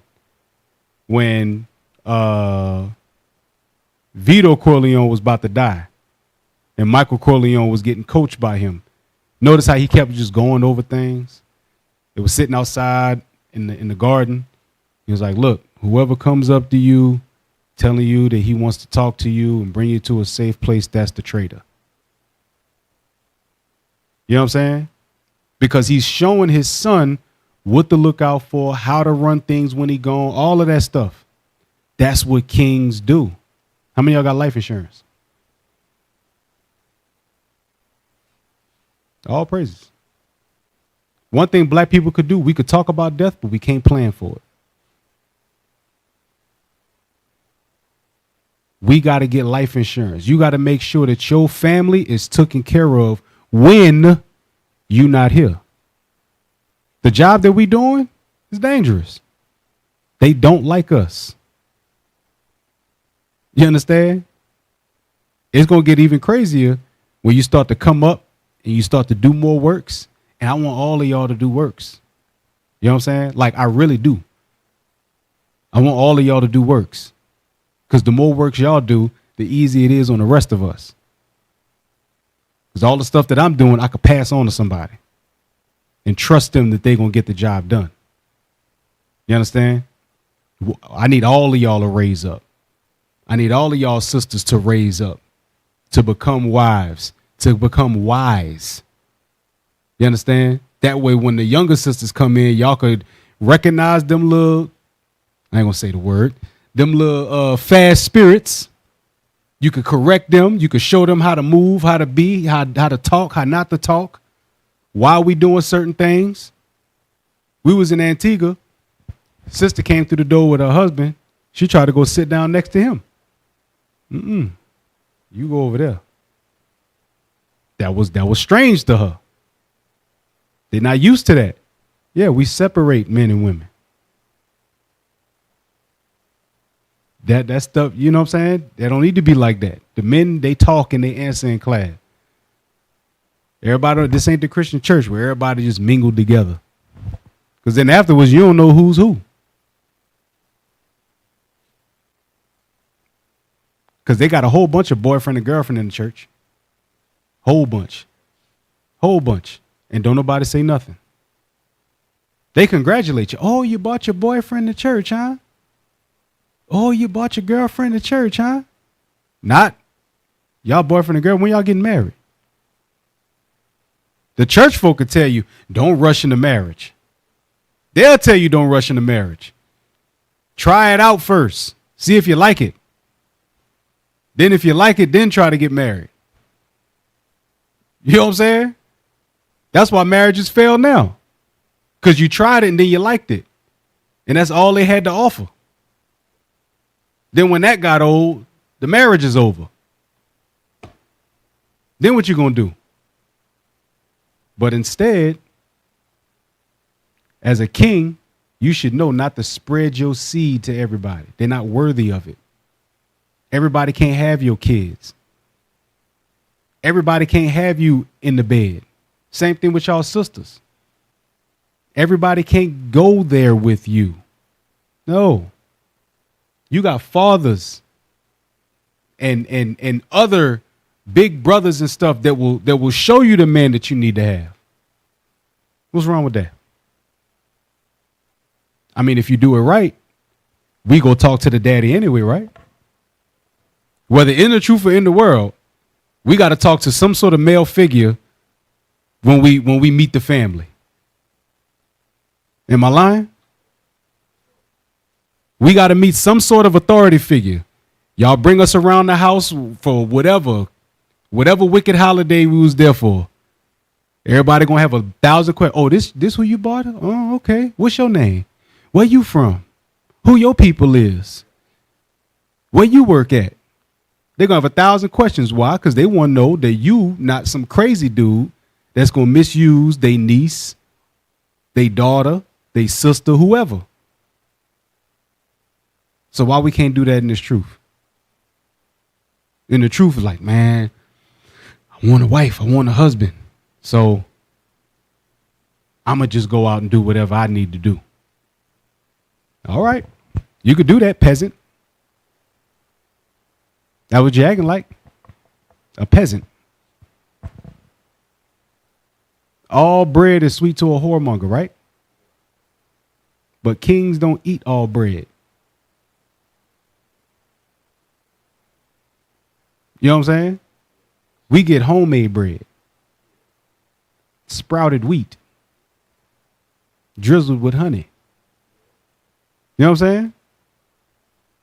S1: when Vito Corleone was about to die and Michael Corleone was getting coached by him. Notice how he kept just going over things. They were sitting outside in the garden. He was like, look, whoever comes up to you telling you that he wants to talk to you and bring you to a safe place, that's the traitor. You know what I'm saying? Because he's showing his son what to look out for, how to run things when he gone, all of that stuff. That's what kings do. How many of y'all got life insurance? All praises. One thing black people could do, we could talk about death, but we can't plan for it. We got to get life insurance. You got to make sure that your family is taken care of when you're not here. The job that we doing is dangerous. They don't like us. You understand? It's going to get even crazier when you start to come up and you start to do more works. And I want all of y'all to do works. You know what I'm saying? Like, I really do. I want all of y'all to do works. Because the more works y'all do, the easier it is on the rest of us. Because all the stuff that I'm doing, I could pass on to somebody and trust them that they're going to get the job done. You understand? I need all of y'all to raise up. I need all of y'all sisters to raise up, to become wives, to become wise. You understand? That way, when the younger sisters come in, y'all could recognize them little, I ain't going to say the word, them little fast spirits. You could correct them. You could show them how to move, how to be, how to talk, how not to talk. Why are we doing certain things? We was in Antigua. Sister came through the door with her husband. She tried to go sit down next to him. You go over there. That was strange to her. They're not used to that. Yeah, we separate men and women. That stuff, you know what I'm saying? They don't need to be like that. The men, they talk and they answer in class. Everybody, this ain't the Christian church where everybody just mingled together. Because then afterwards, you don't know who's who. Because they got a whole bunch of boyfriend and girlfriend in the church. Whole bunch. And don't nobody say nothing. They congratulate you. Oh, you brought your boyfriend to church, huh? Oh, you brought your girlfriend to church, huh? Not. Y'all boyfriend and girl, when y'all getting married? The church folk could tell you, don't rush into marriage. They'll tell you don't rush into marriage. Try it out first. See if you like it. Then if you like it, then try to get married. You know what I'm saying? That's why marriages fail now. Because you tried it and then you liked it. And that's all they had to offer. Then when that got old, the marriage is over. Then what you gonna do? But instead, as a king, you should know not to spread your seed to everybody. They're not worthy of it. Everybody can't have your kids. Everybody can't have you in the bed. Same thing with y'all sisters. Everybody can't go there with you. No. You got fathers and other big brothers and stuff that will show you the man that you need to have. What's wrong with that? I mean, if you do it right, we go talk to the daddy anyway, right? Whether in the truth or in the world, we got to talk to some sort of male figure when we meet the family. Am I lying? We got to meet some sort of authority figure. Y'all bring us around the house for whatever wicked holiday we was there for. Everybody gonna have 1,000 questions. Oh, this who you bought? Oh, okay. What's your name? Where you from? Who your people is? Where you work at? They're gonna have 1,000 questions. Why? Because they want to know that you not some crazy dude that's gonna misuse their niece, their daughter, their sister, whoever. So why we can't do that in this truth? In the truth is like, man, I want a wife, I want a husband. So I'm going to just go out and do whatever I need to do. All right. You could do that, peasant. That what you acting like? A peasant. All bread is sweet to a whoremonger, right? But kings don't eat all bread. You know what I'm saying? We get homemade bread. Sprouted wheat. Drizzled with honey. You know what I'm saying?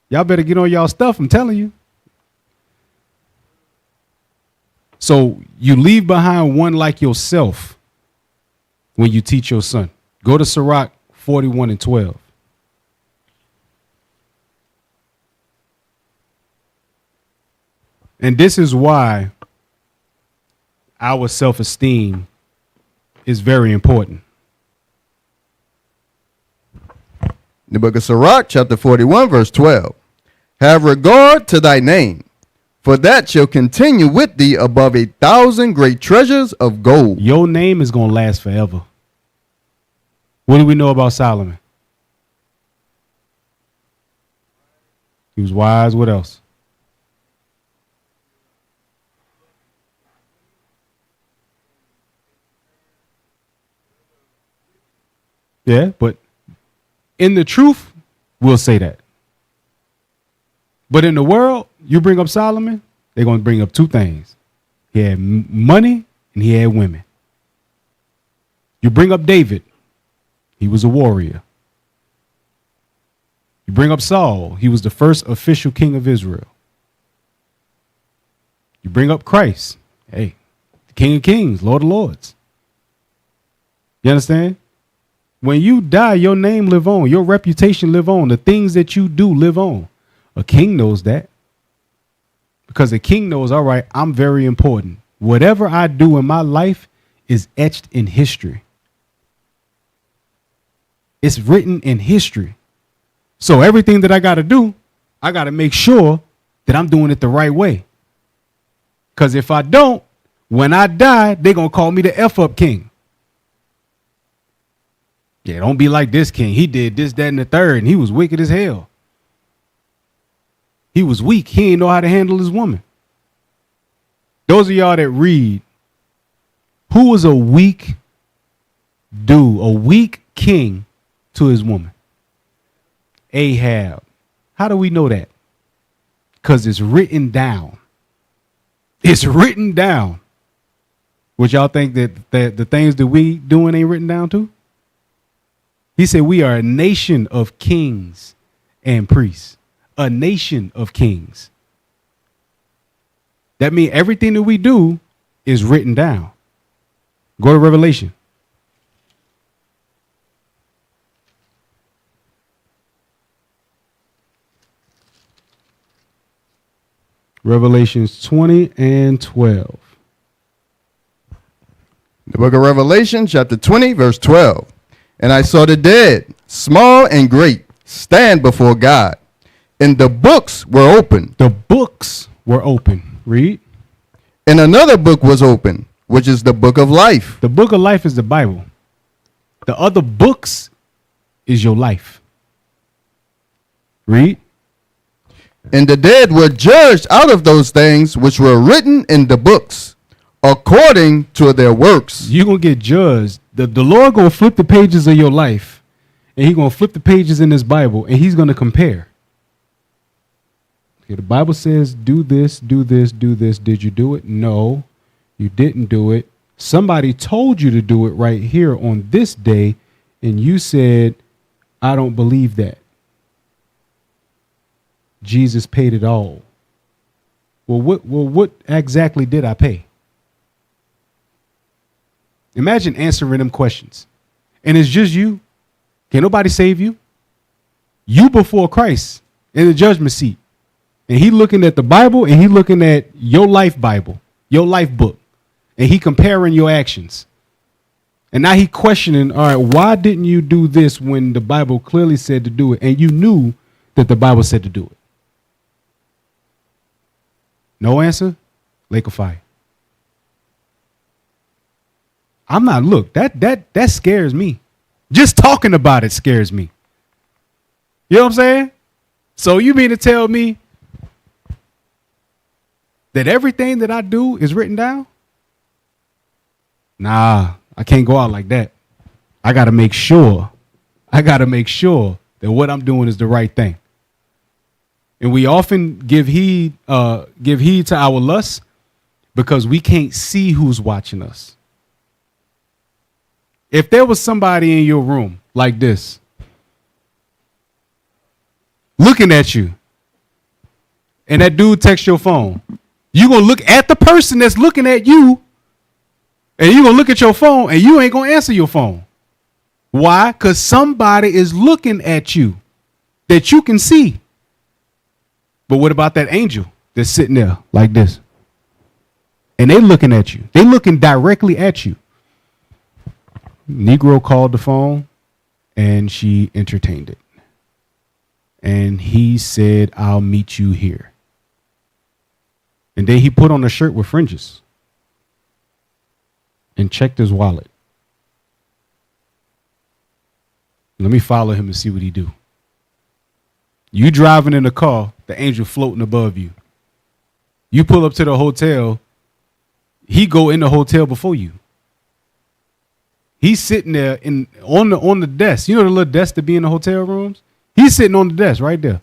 S1: Y'all better get on y'all stuff, I'm telling you. So you leave behind one like yourself when you teach your son. Go to Sirach 41:12. And this is why our self-esteem is very important.
S2: The book of Sirach, chapter 41, verse 12. Have regard to thy name, for that shall continue with thee above 1,000 great treasures of gold.
S1: Your name is going to last forever. What do we know about Solomon? He was wise. What else? Yeah, but in the truth, we'll say that. But in the world, you bring up Solomon, they're going to bring up two things. He had money and he had women. You bring up David, he was a warrior. You bring up Saul, he was the first official king of Israel. You bring up Christ, hey, the King of Kings, Lord of Lords. You understand? When you die, your name live on, your reputation live on, the things that you do live on. A king knows that. Because a king knows, all right, I'm very important. Whatever I do in my life is etched in history. It's written in history. So everything that I got to do, I got to make sure that I'm doing it the right way. Because if I don't, when I die, they're going to call me the F-up king. Yeah, don't be like this king. He did this, that, and the third, and he was wicked as hell. He was weak. He didn't know how to handle his woman. Those of y'all that read, who was a weak dude, a weak king to his woman? Ahab. How do we know that? Because it's written down. It's written down. Would y'all think that the things that we doing ain't written down too? He said we are a nation of kings and priests. A nation of kings. That means everything that we do is written down. Go to Revelation. Revelations 20 and 12.
S2: The book of Revelation, chapter 20, verse 12. And I saw the dead, small and great, stand before God. And the books were open.
S1: The books were open. Read.
S2: And another book was open, which is the book of life.
S1: The book of life is the Bible. The other books is your life. Read.
S2: And the dead were judged out of those things which were written in the books, according to their works.
S1: You're going to get judged. The Lord going to flip the pages of your life, and he's going to flip the pages in this Bible, and he's going to compare. Okay, the Bible says, do this, do this, do this. Did you do it? No, you didn't do it. Somebody told you to do it right here on this day, and you said, I don't believe that. Jesus paid it all. Well, what exactly did I pay? Imagine answering them questions. And it's just you. Can't nobody save you. You before Christ in the judgment seat. And he looking at the Bible, and he looking at your life Bible, your life book. And he comparing your actions. And now he questioning, all right, why didn't you do this when the Bible clearly said to do it? And you knew that the Bible said to do it. No answer? Lake of fire. I'm not, look, that scares me. Just talking about it scares me. You know what I'm saying? So you mean to tell me that everything that I do is written down? Nah, I can't go out like that. I got to make sure that what I'm doing is the right thing. And we often give heed to our lusts because we can't see who's watching us. If there was somebody in your room like this, looking at you, and that dude texts your phone, you going to look at the person that's looking at you, and you going to look at your phone, and you ain't going to answer your phone. Why? Because somebody is looking at you that you can see. But what about that angel that's sitting there like this? And they looking at you. They looking directly at you. Negro called the phone, and she entertained it. And he said, I'll meet you here. And then he put on a shirt with fringes and checked his wallet. Let me follow him and see what he do. You driving in the car, the angel floating above you. You pull up to the hotel, he go in the hotel before you. He's sitting there on the desk. You know the little desk to be in the hotel rooms? He's sitting on the desk right there.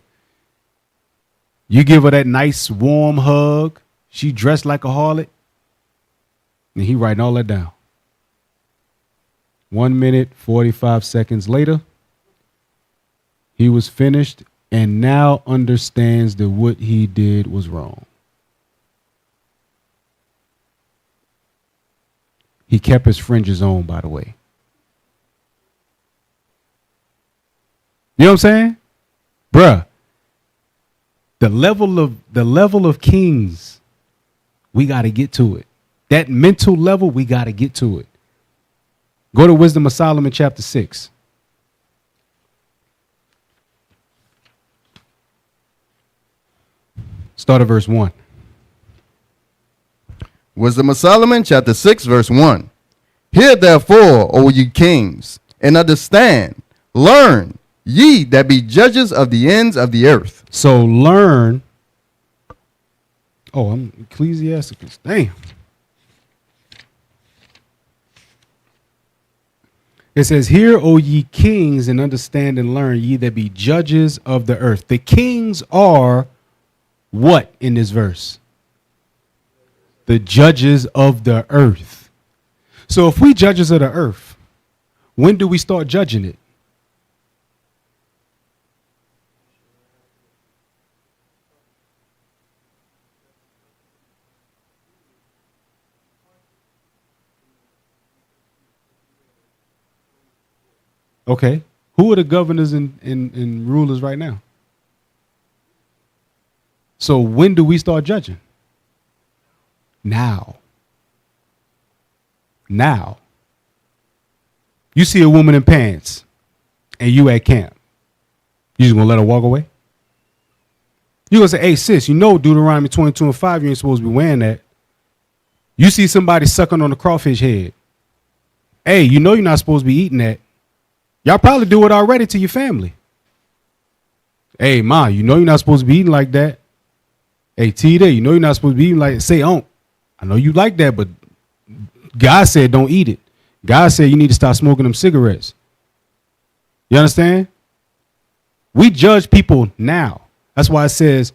S1: You give her that nice warm hug. She dressed like a harlot. And he writing all that down. 1 minute, 45 seconds later, he was finished and now understands that what he did was wrong. He kept his fringes on, by the way. You know what I'm saying? Bruh, the level of kings, we got to get to it. That mental level, we got to get to it. Go to Wisdom of Solomon chapter 6. Start at verse 1.
S2: Wisdom of Solomon, chapter 6, verse 1. Hear therefore, O ye kings, and understand, learn, ye that be judges of the ends of the earth.
S1: So learn. Oh, I'm Ecclesiasticus. Damn. It says, hear, O ye kings, and understand and learn, ye that be judges of the earth. The kings are what in this verse? The judges of the earth. So if we judges of the earth, when do we start judging it? Okay. Who are the governors and rulers right now? So when do we start judging? Now. Now. You see a woman in pants and you at camp. You just gonna let her walk away? You gonna say, hey sis, you know Deuteronomy 22:5, you ain't supposed to be wearing that. You see somebody sucking on a crawfish head. Hey, you know you're not supposed to be eating that. Y'all probably do it already to your family. Hey, ma, you know you're not supposed to be eating like that. Hey, T-Day, you know you're not supposed to be eating like that. Say, I know you like that, but God said don't eat it. God said you need to stop smoking them cigarettes. You understand? We judge people now. That's why it says,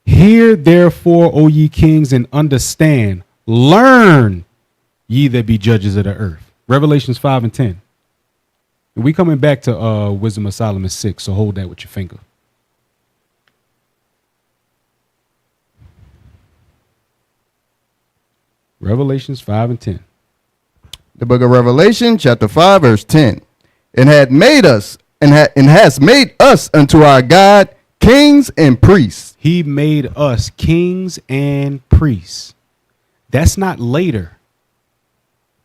S1: hear therefore, O ye kings, and understand. Learn, ye that be judges of the earth. Revelations 5 and 10. And we coming back to Wisdom of Solomon 6, so hold that with your finger. Revelations 5 and 10.
S2: The book of Revelation, chapter 5, verse 10. And had made us, and has made us unto our God kings and priests.
S1: He made us kings and priests. That's not later.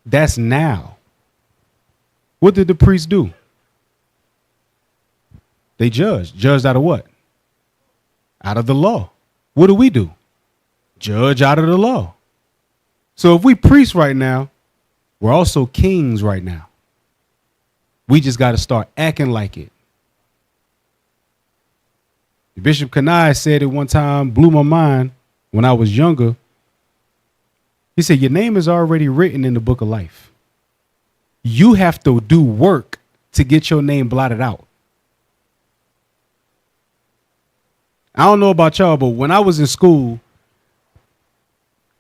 S1: That's now. What did the priests do? They judged. Judged out of what? Out of the law. What do we do? Judge out of the law. So if we priests right now, we're also kings right now. We just got to start acting like it. Bishop Kanai said it one time, blew my mind when I was younger. He said, your name is already written in the book of life. You have to do work to get your name blotted out. I don't know about y'all, but when I was in school,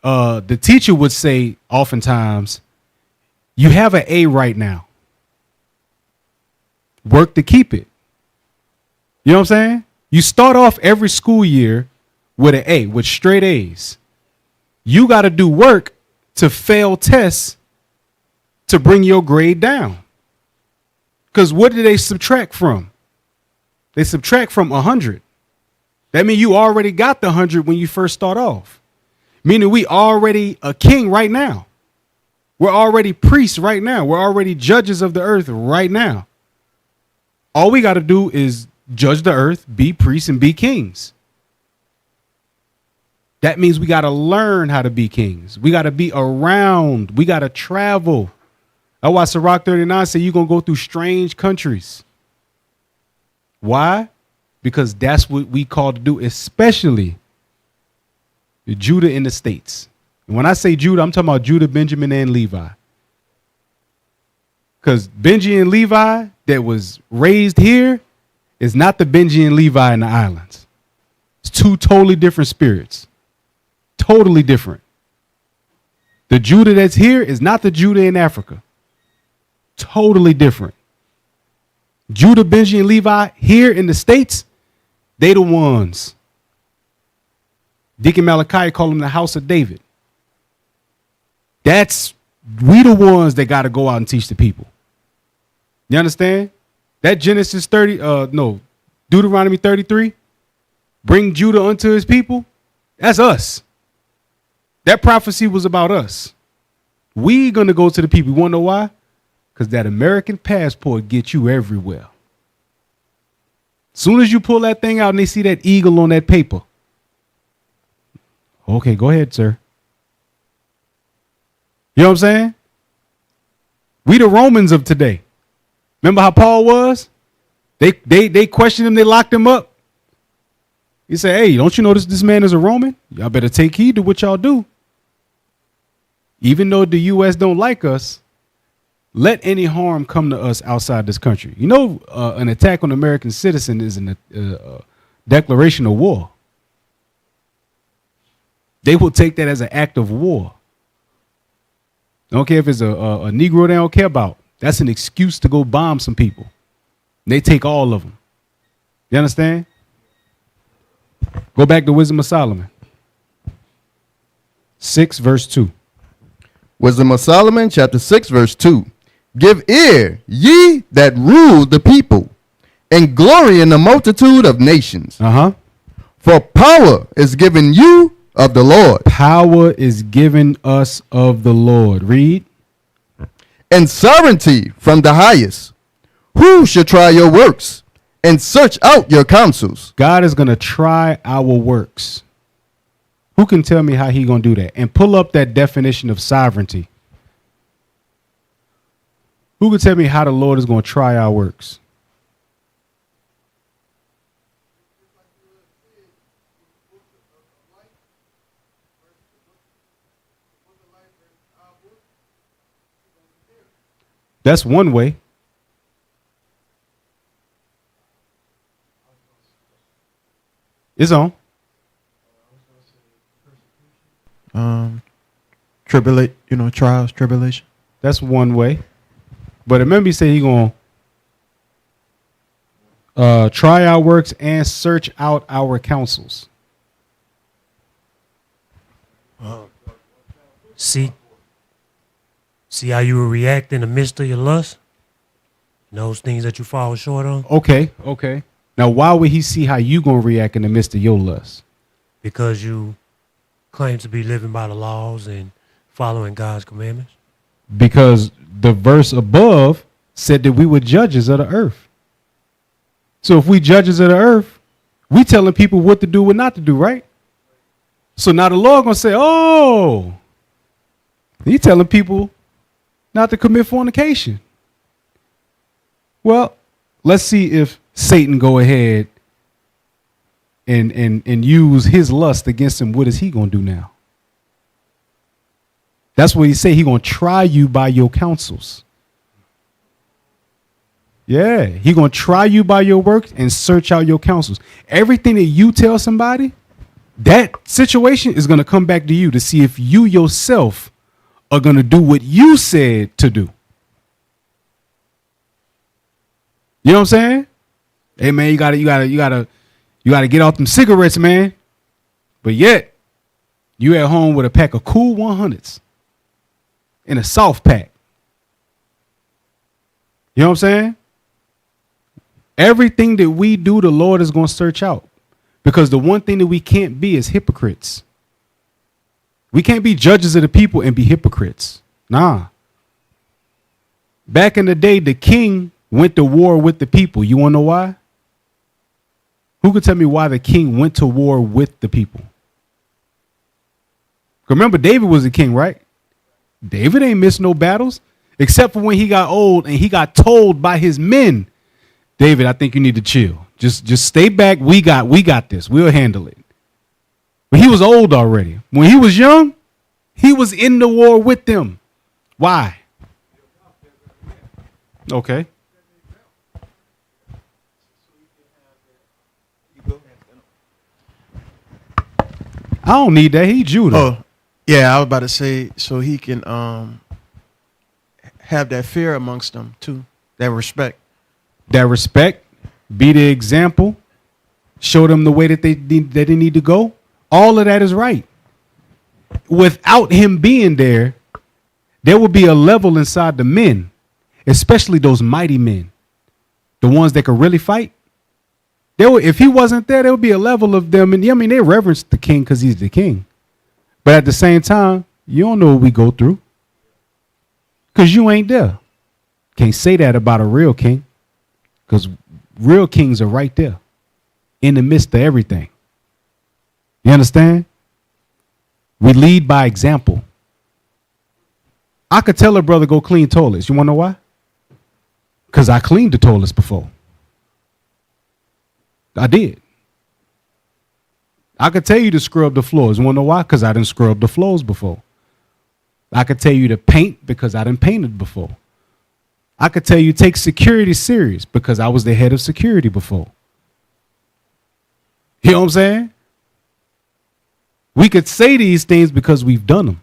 S1: the teacher would say oftentimes, you have an A right now. Work to keep it. You know what I'm saying? You start off every school year with an A, with straight A's. You got to do work to fail tests to bring your grade down. Because what do they subtract from? They subtract from 100. That means you already got the 100 when you first start off. Meaning we already a king right now. We're already priests right now. We're already judges of the earth right now. All we got to do is judge the earth, be priests, and be kings. That means we got to learn how to be kings. We got to be around. We got to travel. That's why Sirach 39 said you're going to go through strange countries. Why? Because that's what we called to do, especially Judah in the States. And when I say Judah, I'm talking about Judah, Benjamin, and Levi. Because Benji and Levi that was raised here is not the Benji and Levi in the islands. It's two totally different spirits. Totally different. The Judah that's here is not the Judah in Africa. Totally different. Judah, Benji, and Levi here in the States, they the ones. Deacon Malachi call them the house of David. We the ones that got to go out and teach the people. You understand? That Deuteronomy 33, bring Judah unto his people. That's us. That prophecy was about us. We going to go to the people. You want to know why? Because that American passport gets you everywhere. Soon as you pull that thing out and they see that eagle on that paper. Okay, go ahead, sir. You know what I'm saying? We the Romans of today. Remember how Paul was? They questioned him. They locked him up. He said, hey, don't you know this man is a Roman? Y'all better take heed to what y'all do. Even though the U.S. don't like us, let any harm come to us outside this country. You know, an attack on an American citizen is a declaration of war. They will take that as an act of war. I don't care if it's a Negro they don't care about. That's an excuse to go bomb some people. They take all of them. You understand? Go back to Wisdom of Solomon. 6 verse 2.
S2: Wisdom of Solomon, chapter 6, verse 2. Give ear, ye that rule the people, and glory in the multitude of nations. For power is given you of the Lord.
S1: Power is given us of the Lord. Read.
S2: And sovereignty from the highest. Who shall try your works and search out your counsels?
S1: God is going to try our works. Who can tell me how he going to do that? And pull up that definition of sovereignty. Who can tell me how the Lord is going to try our works? That's one way. It's on.
S4: Trials, tribulation.
S1: That's one way. But remember, he said he gonna try our works and search out our counsels.
S5: See how you will react in the midst of your lust? And those things that you fall short on?
S1: Okay. Now, why would he see how you gonna react in the midst of your lust?
S5: Because you claim to be living by the laws and following God's commandments?
S1: Because the verse above said that we were judges of the earth. So if we judges of the earth, we telling people what to do, what not to do, right? So now the Lord gonna say, oh, he telling people not to commit fornication. Well, let's see if Satan go ahead and use his lust against him. What is he gonna do now? That's what he say. He gonna try you by your counsels. Yeah, he gonna try you by your works and search out your counsels. Everything that you tell somebody, that situation is gonna come back to you to see if you yourself are gonna do what you said to do. You know what I'm saying? Hey man, you gotta get off them cigarettes, man. But yet, you at home with a pack of cool 100s in a soft pack. You know what I'm saying? Everything that we do, the Lord is going to search out. Because the one thing that we can't be is hypocrites. We can't be judges of the people and be hypocrites. Nah. Back in the day, the king went to war with the people. You want to know why? Who could tell me why the king went to war with the people? Remember, David was the king, right? David ain't missed no battles, except for when he got old and he got told by his men, David, I think you need to chill. Just stay back. We got this. We'll handle it. But he was old already. When he was young, he was in the war with them. Why? Okay. I don't need that. He Judah.
S4: Oh, yeah, I was about to say so he can have that fear amongst them too, that respect.
S1: That respect, be the example, show them the way that they need to go. All of that is right. Without him being there, there will be a level inside the men, especially those mighty men, the ones that could really fight. If he wasn't there, there would be a level of them. And I mean, they reverence the king because he's the king. But at the same time, you don't know what we go through because you ain't there. Can't say that about a real king because real kings are right there in the midst of everything. You understand? We lead by example. I could tell a brother go clean toilets. You want to know why? Because I cleaned the toilets before. I did. I could tell you to scrub the floors. You want to know why? Because I didn't scrub the floors before. I could tell you to paint because I didn't painted before. I could tell you take security serious because I was the head of security before. You know what I'm saying? We could say these things because we've done them.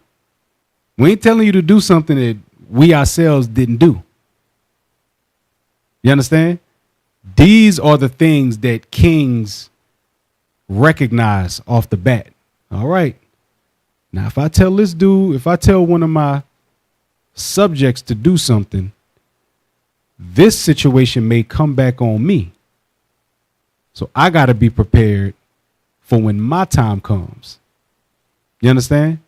S1: We ain't telling you to do something that we ourselves didn't do. You understand? These are the things that kings recognize off the bat. All right. Now, if I tell one of my subjects to do something, this situation may come back on me. So I got to be prepared for when my time comes. You understand?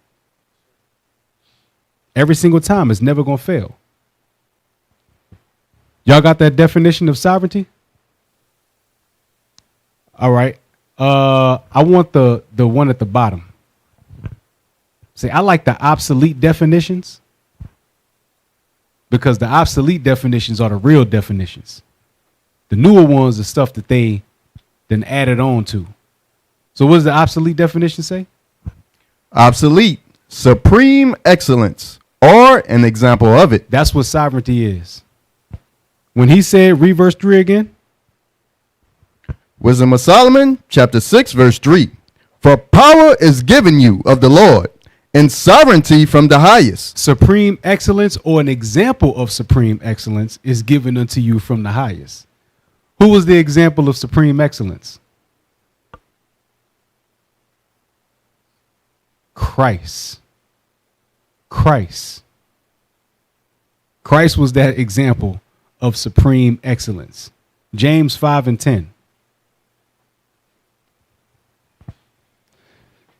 S1: Every single time, it's never going to fail. Y'all got that definition of sovereignty? All right. I want the one at the bottom. See, I like the obsolete definitions because the obsolete definitions are the real definitions. The newer ones are stuff that they then added on to. So what does the obsolete definition say?
S2: Obsolete, supreme excellence, or an example of it.
S1: That's what sovereignty is. When he said, read verse 3 again.
S2: Wisdom of Solomon, chapter 6, verse 3. For power is given you of the Lord, and sovereignty from the highest.
S1: Supreme excellence, or an example of supreme excellence, is given unto you from the highest. Who was the example of supreme excellence? Christ. Christ. Christ was that example of supreme excellence. James 5:10.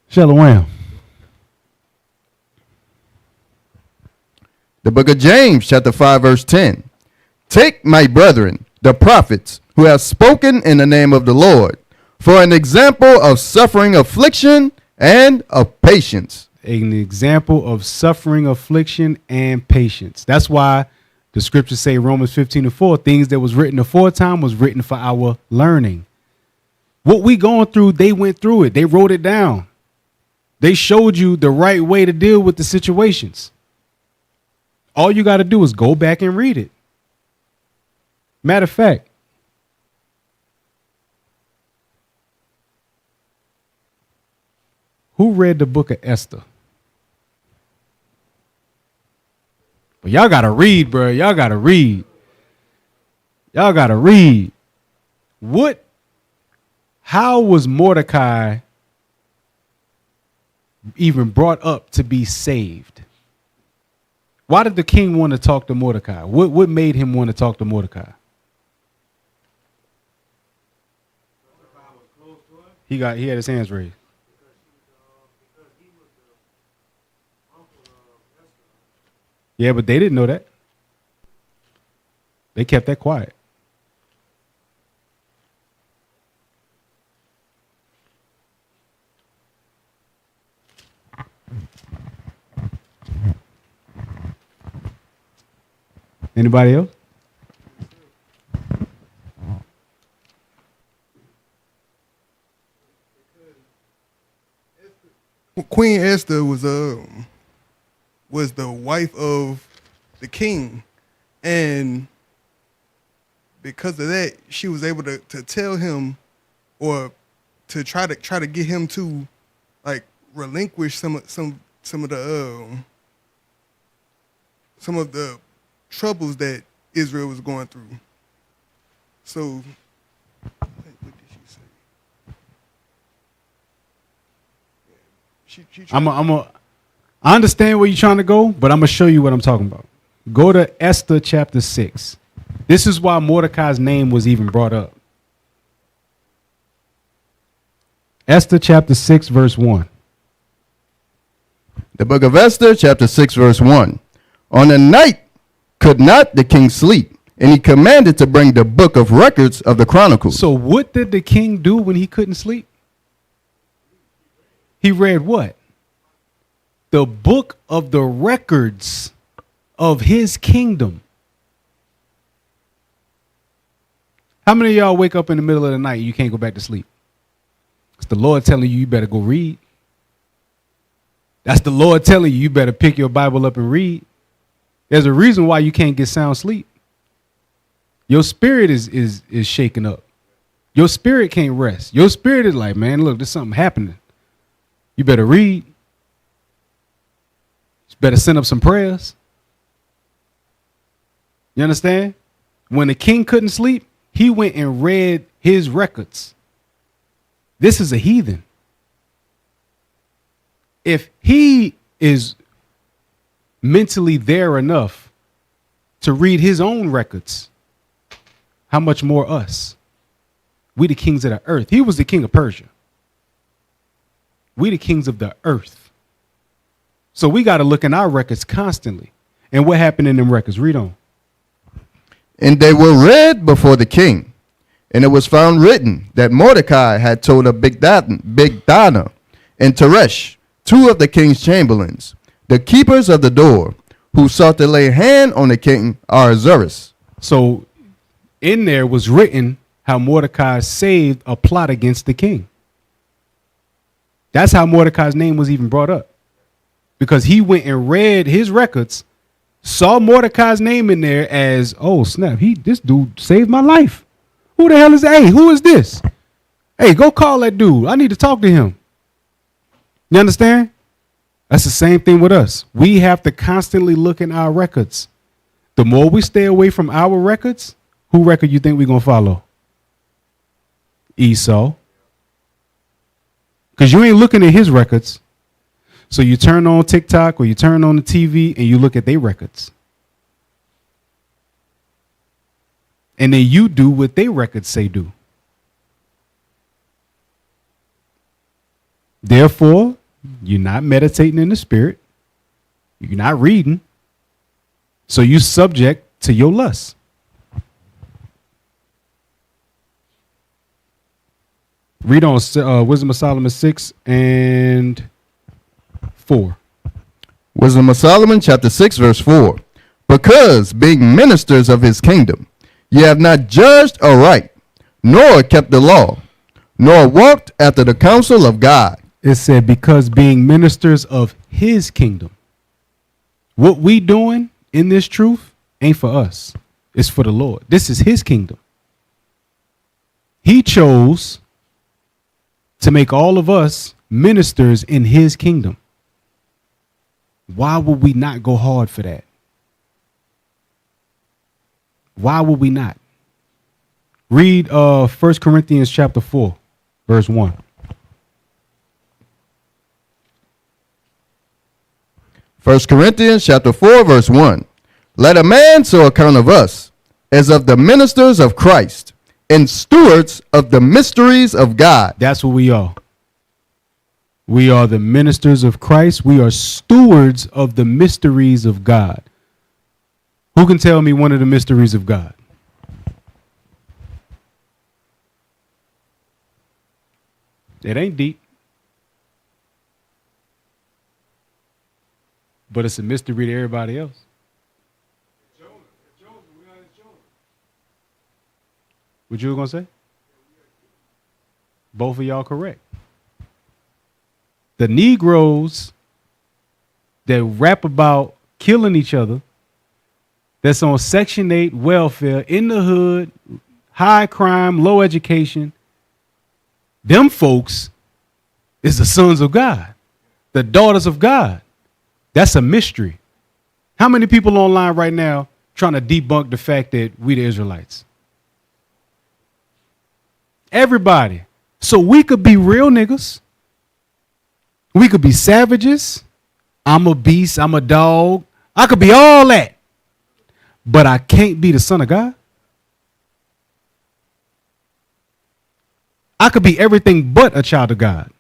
S1: Shalom.
S2: The book of James, chapter 5, verse 10. Take, my brethren, the prophets, who have spoken in the name of the Lord, for an example of suffering, affliction, and of patience.
S1: An example of suffering, affliction, and patience. That's why the scriptures say, Romans 15:4, things that was written aforetime was written for our learning. What we going through, they went through it. They wrote it down. They showed you the right way to deal with the situations. All you got to do is go back and read it. Matter of fact, who read the book of Esther? But y'all got to read, bro. Y'all got to read. Y'all got to read. How was Mordecai even brought up to be saved? Why did the king want to talk to Mordecai? What made him want to talk to Mordecai? He had his hands raised. Yeah, but they didn't know that. They kept that quiet. Anybody else?
S3: Queen Esther was the wife of the king, and because of that, she was able to tell him, or to try to get him to like relinquish some of the troubles that Israel was going through. So, what did she say?
S1: I understand where you're trying to go, but I'm gonna show you what I'm talking about. Go to Esther chapter 6. This is why Mordecai's name was even brought up. Esther chapter 6, verse 1.
S2: The book of Esther, chapter 6, verse 1. On the night could not the king sleep, and he commanded to bring the book of records of the Chronicles.
S1: So what did the king do when he couldn't sleep? He read what? The book of the records of his kingdom. How many of y'all wake up in the middle of the night and you can't go back to sleep? It's the Lord telling you better go read. That's the Lord telling you better pick your Bible up and read. There's a reason why you can't get sound sleep. Your spirit is shaken up. Your spirit can't rest. Your spirit is like, man, look, there's something happening. You better read. You better send up some prayers. You understand? When the king couldn't sleep, he went and read his records. This is a heathen. If he is mentally there enough to read his own records, how much more us? We the kings of the earth. He was the king of Persia. We the kings of the earth. So we got to look in our records constantly. And what happened in them records? Read on.
S2: And they were read before the king. And it was found written that Mordecai had told of Bigthana and Teresh, two of the king's chamberlains, the keepers of the door, who sought to lay hand on the king Ahasuerus.
S1: So in there was written how Mordecai saved a plot against the king. That's how Mordecai's name was even brought up. Because he went and read his records, saw Mordecai's name in there as, oh snap, this dude saved my life. Who the hell is that? Hey, who is this? Hey, go call that dude. I need to talk to him. You understand? That's the same thing with us. We have to constantly look in our records. The more we stay away from our records, who record you think we're going to follow? Esau. Because you ain't looking at his records. So you turn on TikTok or you turn on the TV and you look at their records. And then you do what their records say do. Therefore, you're not meditating in the spirit. You're not reading. So you subject to your lust. Read on Wisdom of Solomon 6 and 4.
S2: Wisdom of Solomon, chapter 6, verse 4. Because, being ministers of his kingdom, ye have not judged aright, nor kept the law, nor walked after the counsel of God.
S1: It said, because being ministers of his kingdom. What we doing in this truth ain't for us. It's for the Lord. This is his kingdom. He chose to make all of us ministers in his kingdom. Why would we not go hard for that? Why would we not? Read 1 Corinthians chapter 4, verse 1.
S2: 1 Corinthians chapter 4, verse 1. Let a man so account of us, as of the ministers of Christ, and stewards of the mysteries of God.
S1: That's what we are. We are the ministers of Christ. We are stewards of the mysteries of God. Who can tell me one of the mysteries of God? It ain't deep. But it's a mystery to everybody else. What you were going to say? Both of y'all correct. The Negroes that rap about killing each other, that's on Section 8 welfare, in the hood, high crime, low education, them folks is the sons of God, the daughters of God. That's a mystery. How many people online right now trying to debunk the fact that we the Israelites? Everybody. So we could be real niggas. We could be savages. I'm a beast. I'm a dog. I could be all that. But I can't be the son of God. I could be everything but a child of God.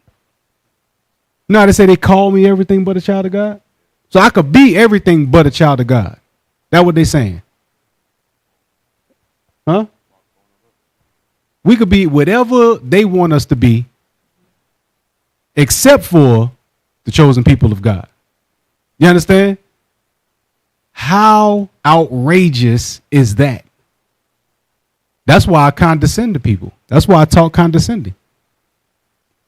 S1: You know how they say they call me everything but a child of God? So I could be everything but a child of God. That's what they saying. Huh? We could be whatever they want us to be, except for the chosen people of God. You understand? How outrageous is that? That's why I condescend to people. That's why I talk condescending.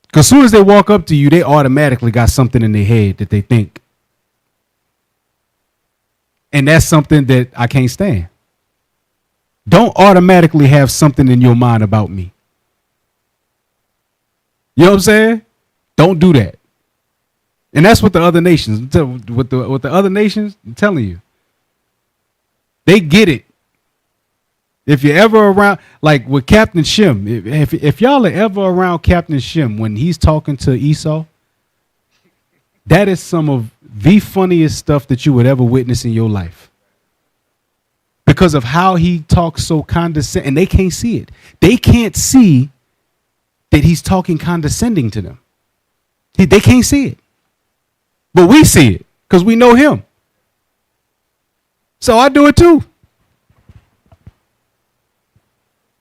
S1: Because as soon as they walk up to you, they automatically got something in their head that they think. And that's something that I can't stand. Don't automatically have something in your mind about me. You know what I'm saying? Don't do that. And that's what the other nations, with the other nations, I'm telling you. They get it. If you're ever around, like with Captain Shem, if y'all are ever around Captain Shem when he's talking to Esau, that is some of the funniest stuff that you would ever witness in your life. Because of how he talks so condescending, and they can't see it. They can't see that he's talking condescending to them. They can't see it. But we see it because we know him. So I do it too.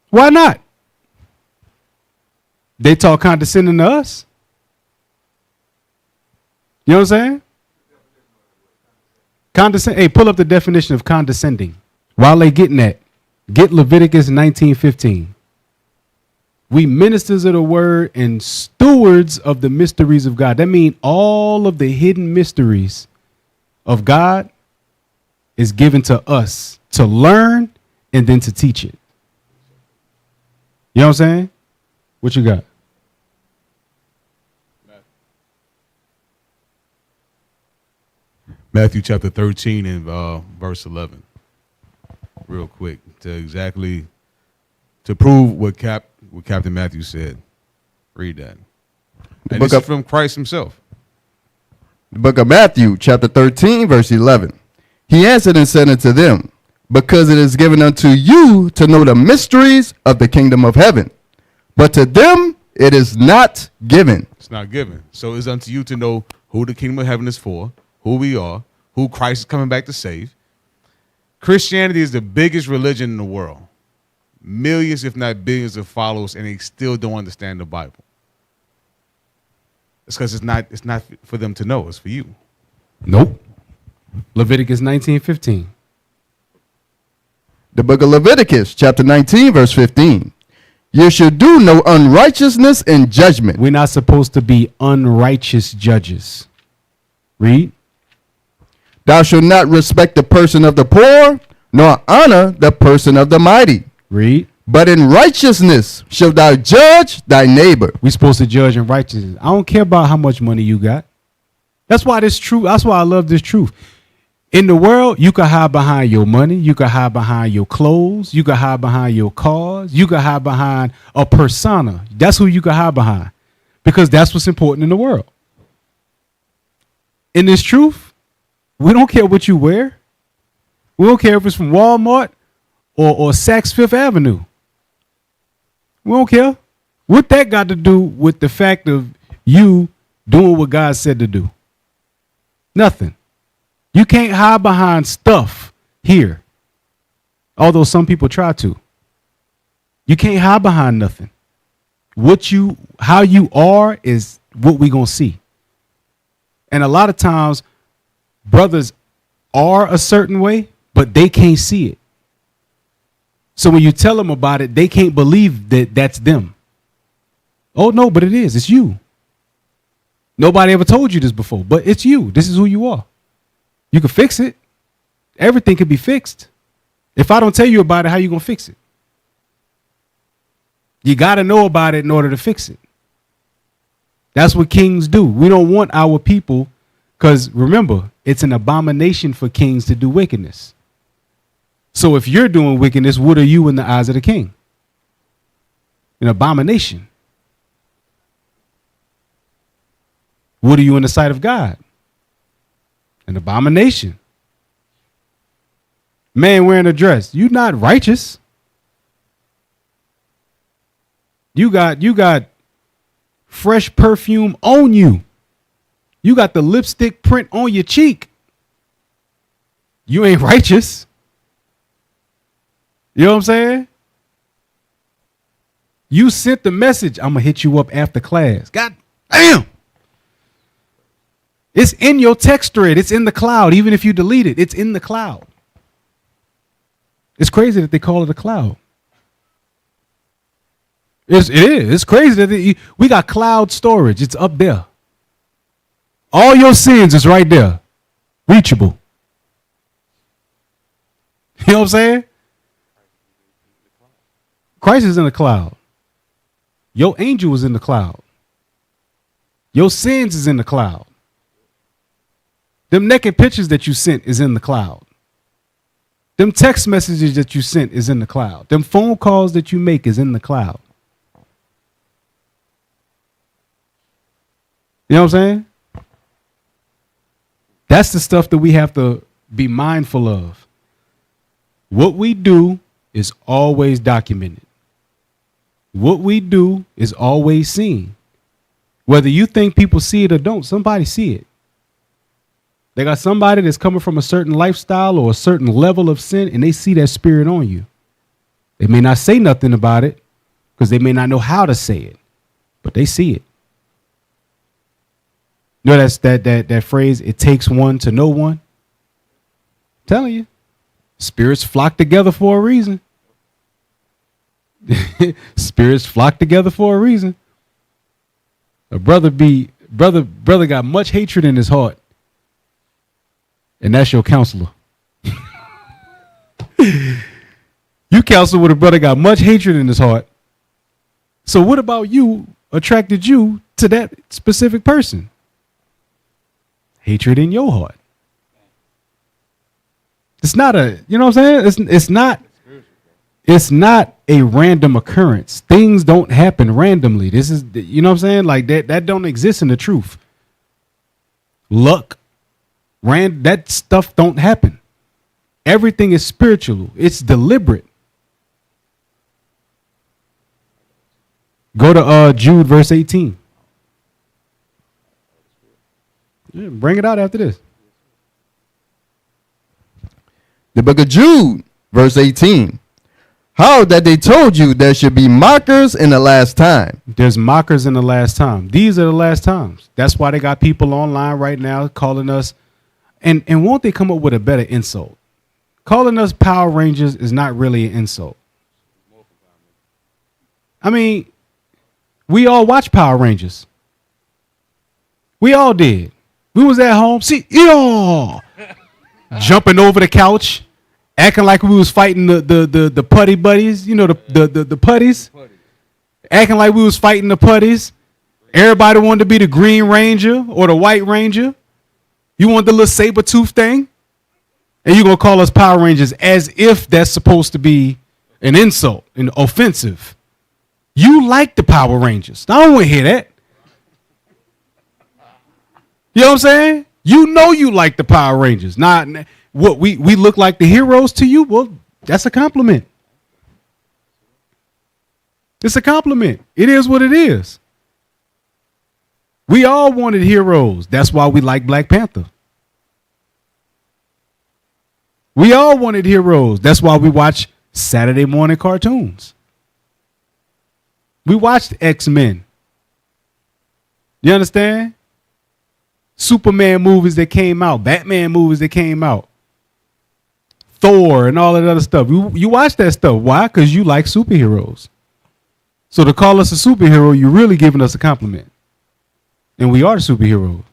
S1: Why not? They talk condescending to us. You know what I'm saying? Condescend. Hey, pull up the definition of condescending. While they getting that, get Leviticus 19:15. We ministers of the word and stewards of the mysteries of God. That means all of the hidden mysteries of God is given to us to learn and then to teach it. You know what I'm saying? What you got? Matthew chapter 13 and verse 11. Real quick to prove what Captain Matthew said. Read that. And this is from Christ himself.
S2: The book of Matthew, chapter 13, verse 11. He answered and said unto them, because it is given unto you to know the mysteries of the kingdom of heaven, but to them it is not given.
S1: It's not given. So it's unto you to know who the kingdom of heaven is for, who we are, who Christ is coming back to save. Christianity is the biggest religion in the world. Millions, if not billions, of followers, and they still don't understand the Bible. It's because it's not for them to know. It's for you.
S5: Nope. Leviticus 19:15.
S2: The book of Leviticus, chapter 19, verse 15. You should do no unrighteousness in judgment.
S5: We're not supposed to be unrighteous judges. Read.
S2: Thou shalt not respect the person of the poor, nor honor the person of the mighty.
S5: Read.
S2: But in righteousness shalt thou judge thy neighbor.
S5: We're supposed to judge in righteousness. I don't care about how much money you got. That's why this truth. That's why I love this truth. In the world, you can hide behind your money. You can hide behind your clothes. You can hide behind your cars. You can hide behind a persona. That's who you can hide behind, because that's what's important in the world. In this truth, we don't care what you wear. We don't care if it's from Walmart or Saks Fifth Avenue. We don't care. What that got to do with the fact of you doing what God said to do? Nothing. You can't hide behind stuff here, although some people try to. You can't hide behind nothing. How you are is what we gonna see. And a lot of times, brothers are a certain way, but they can't see it. So when you tell them about it, they can't believe that that's them. Oh, no, but it is. It's you. Nobody ever told you this before, but it's you. This is who you are. You can fix it. Everything can be fixed. If I don't tell you about it, how you going to fix it? You got to know about it in order to fix it. That's what kings do. We don't want our people, because remember, it's an abomination for kings to do wickedness. So if you're doing wickedness, what are you in the eyes of the king? An abomination. What are you in the sight of God? An abomination. Man wearing a dress, you're not righteous. You got fresh perfume on you. You got the lipstick print on your cheek. You ain't righteous. You know what I'm saying? You sent the message, I'm going to hit you up after class. God damn. It's in your text thread. It's in the cloud. Even if you delete it, it's in the cloud. It's crazy that they call it a cloud. It is. It's crazy that we got cloud storage. It's up there. All your sins is right there. Reachable. You know what I'm saying? Christ is in the cloud. Your angel is in the cloud. Your sins is in the cloud. Them naked pictures that you sent is in the cloud. Them text messages that you sent is in the cloud. Them phone calls that you make is in the cloud. You know what I'm saying? That's the stuff that we have to be mindful of. What we do is always documented. What we do is always seen. Whether you think people see it or don't, somebody see it. They got somebody that's coming from a certain lifestyle or a certain level of sin, and they see that spirit on you. They may not say nothing about it because they may not know how to say it, but they see it. You know, that's that phrase, it takes one to know one. I'm telling you, spirits flock together for a reason. Spirits flock together for a reason. A brother got much hatred in his heart, and that's your counselor. You counsel with a brother got much hatred in his heart. So what about you attracted you to that specific person? Hatred in your heart. It's not a, you know what I'm saying? It's not a random occurrence. Things don't happen randomly. This is, you know what I'm saying? Like that don't exist in the truth. Luck, that stuff don't happen. Everything is spiritual. It's deliberate. Go to Jude verse 18. Yeah, bring it out after this.
S2: The book of Jude, verse 18. How that they told you there should be mockers in the last time.
S5: There's mockers in the last time. These are the last times. That's why they got people online right now calling us. And won't they come up with a better insult? Calling us Power Rangers is not really an insult. I mean, we all watch Power Rangers. We all did. We was at home, see, jumping over the couch, acting like we was fighting the putty buddies, you know, the putties. Acting like we was fighting the putties. Everybody wanted to be the Green Ranger or the White Ranger. You want the little saber tooth thing? And you're going to call us Power Rangers as if that's supposed to be an insult, an offensive. You like the Power Rangers. I don't want to hear that. You know what I'm saying? You know you like the Power Rangers. Not what we look like the heroes to you. Well, that's a compliment. It's a compliment. It is what it is. We all wanted heroes. That's why we like Black Panther. We all wanted heroes. That's why we watch Saturday morning cartoons. We watched X-Men. You understand? Superman movies that came out, Batman movies that came out, Thor and all that other stuff. You watch that stuff. Why? Because you like superheroes. So to call us a superhero, you're really giving us a compliment. And we are the superheroes.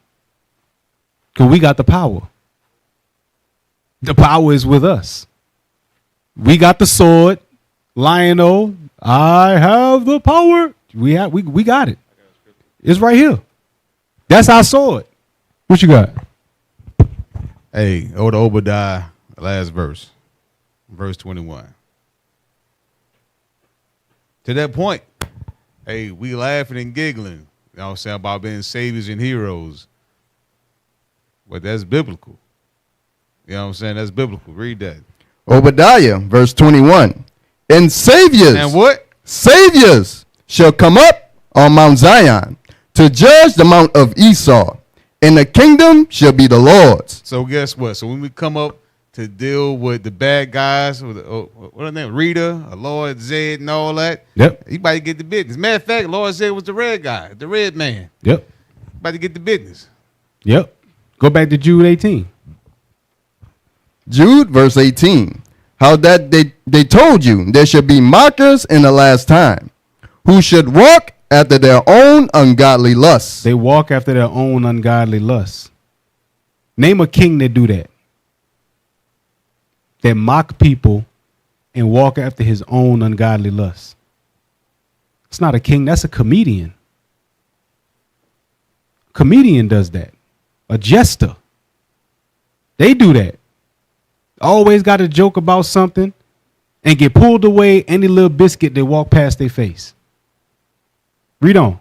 S5: Because we got the power. The power is with us. We got the sword. Lion-O, I have the power. We got it. It's right here. That's our sword. What you got?
S6: Hey, Oda Obadiah, last verse. Verse 21. To that point, hey, we laughing and giggling, you know what I'm saying, about being saviors and heroes. But that's biblical. You know what I'm saying? That's biblical. Read that.
S2: Obadiah, verse 21. And saviors.
S6: And what?
S2: Saviors shall come up on Mount Zion to judge the mount of Esau, and the kingdom shall be the Lord's.
S6: So guess what? So when we come up to deal with the bad guys, with what are their name? Rita, Lord Zed, and all that.
S5: Yep.
S6: You about to get the business. Matter of fact, Lord Zed was the red guy, the red man.
S5: Yep.
S6: About to get the business.
S5: Yep. Go back to Jude 18.
S2: Jude, verse 18. How that they told you there should be mockers in the last time, who should walk after their own ungodly lusts.
S5: They walk after their own ungodly lusts. Name a king that do that. That mock people and walk after his own ungodly lusts. It's not a king, that's a comedian. Comedian does that. A jester. They do that. Always got a joke about something and get pulled away any little biscuit that walk past their face. Read on.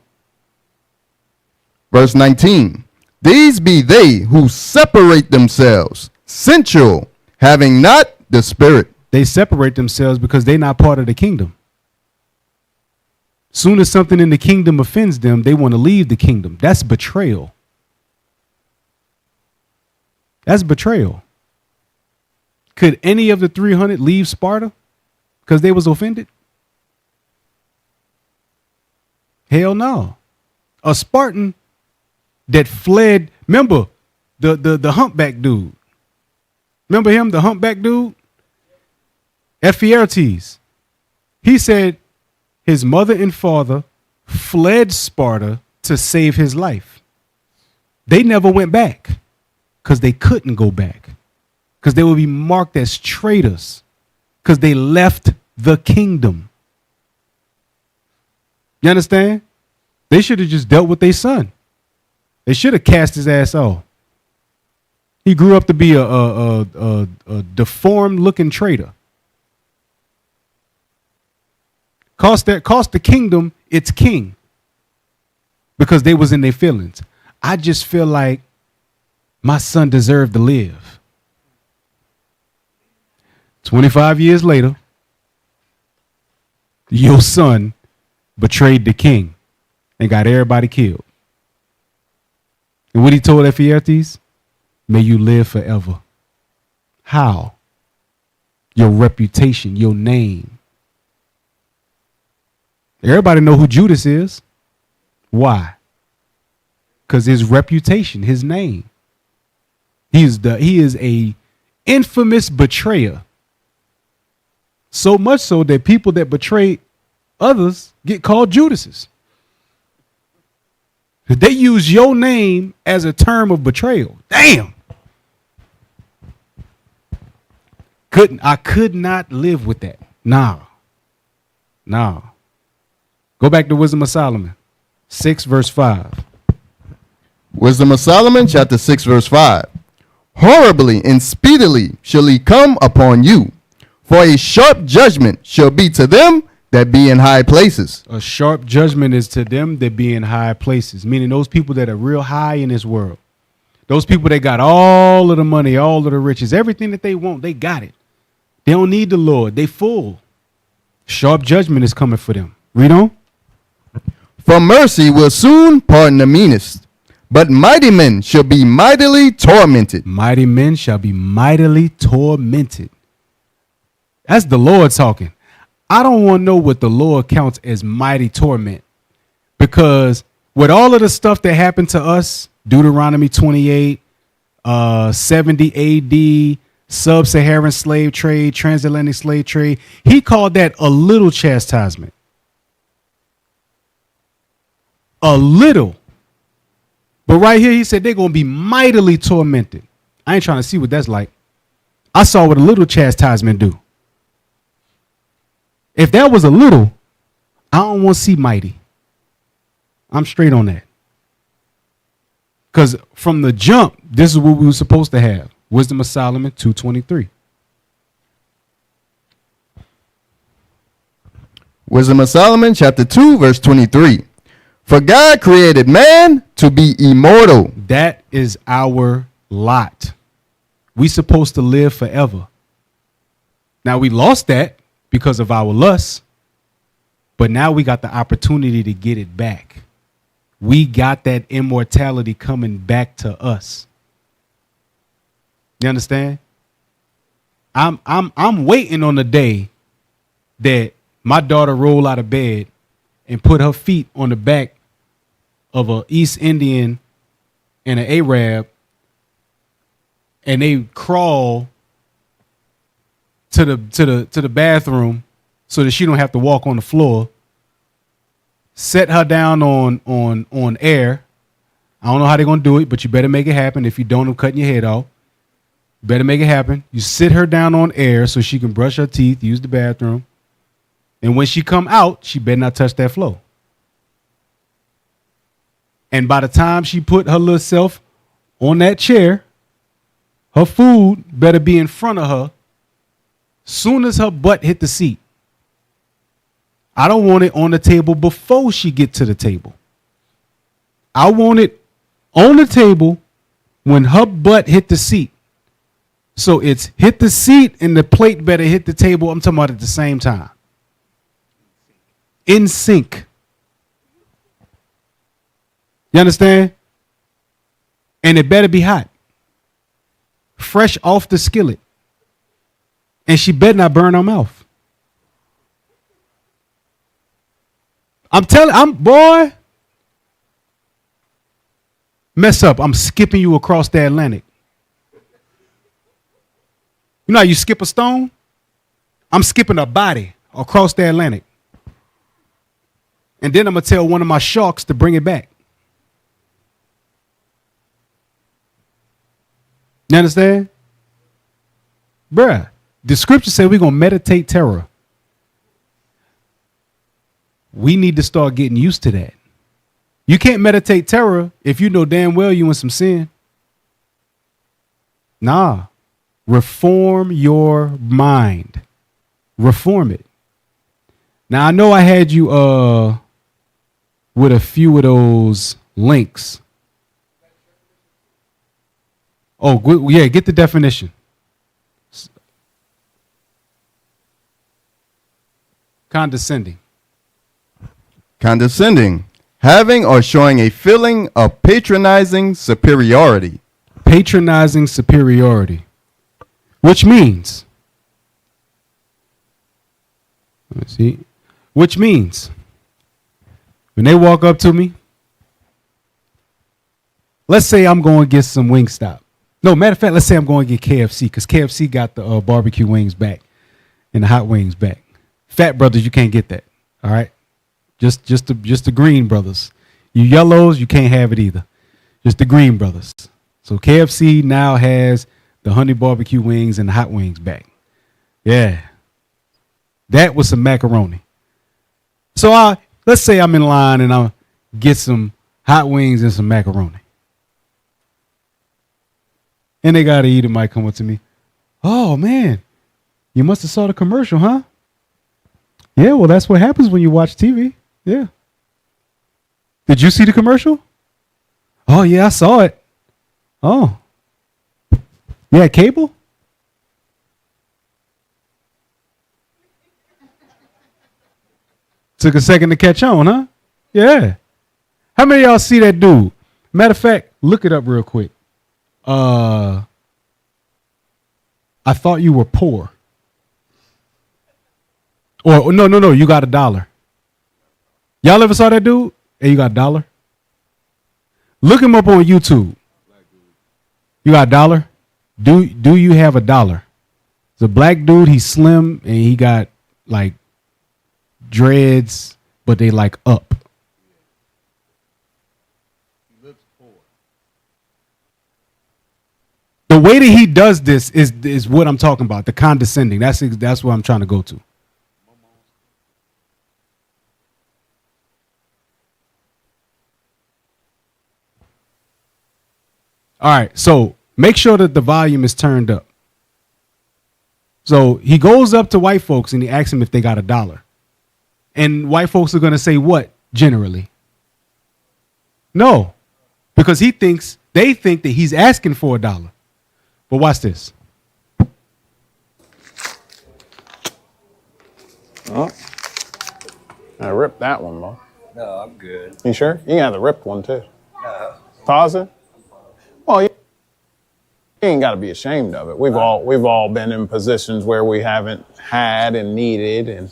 S2: Verse 19. These be they who separate themselves, sensual, having not the spirit.
S5: They separate themselves because they're not part of the kingdom. Soon as something in the kingdom offends them, they want to leave the kingdom. That's betrayal. That's betrayal. Could any of the 300 leave Sparta because they was offended? Hell no. A Spartan that fled, remember the humpback dude. Remember him, the humpback dude? Ephialtes. He said his mother and father fled Sparta to save his life. They never went back because they couldn't go back. Because they would be marked as traitors because they left the kingdom. You understand? They should have just dealt with their son. They should have cast his ass off. He grew up to be a deformed looking traitor. Cost the kingdom its king because they was in their feelings. I just feel like my son deserved to live. 25 years later, your son betrayed the king and got everybody killed. And what he told Lafayette, may you live forever. How? Your reputation, your name. Everybody know who Judas is. Why? Because his reputation, his name. He is a infamous betrayer. So much so that people that betray others get called Judases. They use your name as a term of betrayal. Damn. I could not live with that. No. Go back to Wisdom of Solomon, 6 verse 5.
S2: Wisdom of Solomon, chapter 6, verse 5. Horribly and speedily shall he come upon you, for a sharp judgment shall be to them that be in high places.
S5: A sharp judgment is to them that be in high places, meaning those people that are real high in this world. Those people that got all of the money, all of the riches, everything that they want, they got it. They don't need the Lord. They full. Sharp judgment is coming for them. Read on.
S2: For mercy will soon pardon the meanest, but mighty men shall be mightily tormented.
S5: Mighty men shall be mightily tormented. That's the Lord talking. I don't want to know what the Lord counts as mighty torment, because with all of the stuff that happened to us, Deuteronomy 28, 70 AD, sub-Saharan slave trade, transatlantic slave trade, he called that a little chastisement. A little. But right here, he said they're going to be mightily tormented. I ain't trying to see what that's like. I saw what a little chastisement do. If that was a little, I don't want to see mighty. I'm straight on that. Because from the jump, this is what we were supposed to have. Wisdom of Solomon 2:23.
S2: Wisdom of Solomon, chapter 2, verse 23. For God created man to be immortal.
S5: That is our lot. We supposed to live forever. Now we lost that because of our lust, but now we got the opportunity to get it back. We got that immortality coming back to us. You understand? I'm waiting on the day that my daughter roll out of bed and put her feet on the back of a East Indian and an Arab, and they crawl to the bathroom so that she don't have to walk on the floor. Set her down on air. I don't know how they're gonna do it, but you better make it happen. If you don't, I'm cutting your head off. Better make it happen. You sit her down on air so she can brush her teeth, use the bathroom. And when she come out, she better not touch that floor. And by the time she put her little self on that chair, her food better be in front of her soon as her butt hit the seat. I don't want it on the table before she get to the table. I want it on the table when her butt hit the seat. So it's hit the seat and the plate better hit the table. I'm talking about at the same time. In sync. You understand? And it better be hot. Fresh off the skillet. And she better not burn her mouth. Boy, mess up. I'm skipping you across the Atlantic. You know how you skip a stone? I'm skipping a body across the Atlantic. And then I'm going to tell one of my sharks to bring it back. You understand? Bruh, the scripture said we're going to meditate terror. We need to start getting used to that. You can't meditate terror if you know damn well you in some sin.
S1: Nah. Reform your mind. Reform it. Now I know I had you with a few of those links. Oh, yeah, get the definition. Condescending.
S2: Condescending, having or showing a feeling of patronizing superiority.
S1: Patronizing superiority. Which means, let's see, which means when they walk up to me, let's say I'm going to get some Wingstop. No, matter of fact, let's say I'm going to get KFC because KFC got the barbecue wings back and the hot wings back. Fat brothers, you can't get that. All right, just the green brothers. You yellows, you can't have it either. Just the green brothers. So KFC now has the honey barbecue wings and the hot wings back. Yeah, that was some macaroni. So let's say I'm in line and I'll get some hot wings and some macaroni. And they got to eat it, might come up to me. Oh, man, you must have saw the commercial, huh? Yeah, well, that's what happens when you watch TV. Yeah. Did you see the commercial? Oh, yeah, I saw it. Oh. You had cable? Took a second to catch on, huh? Yeah. How many of y'all see that dude? Matter of fact, look it up real quick. I thought you were poor. Or no, you got $1. Y'all ever saw that dude? Hey, you got $1? Look him up on YouTube. You got $1? Do you have $1? It's a black dude, he's slim and he got like dreads, but they like up. The way that he does this is what I'm talking about. The condescending. That's what I'm trying to go to. All right. So make sure that the volume is turned up. So he goes up to white folks and he asks them if they got $1. And white folks are going to say what generally? No, because they think that he's asking for $1. But watch this.
S7: Oh, I ripped that one, boy.
S8: No, I'm good.
S7: You sure? You got the ripped one too.
S8: No.
S7: Positive? Well, you ain't got to be ashamed of it. We've all been in positions where we haven't had and needed, and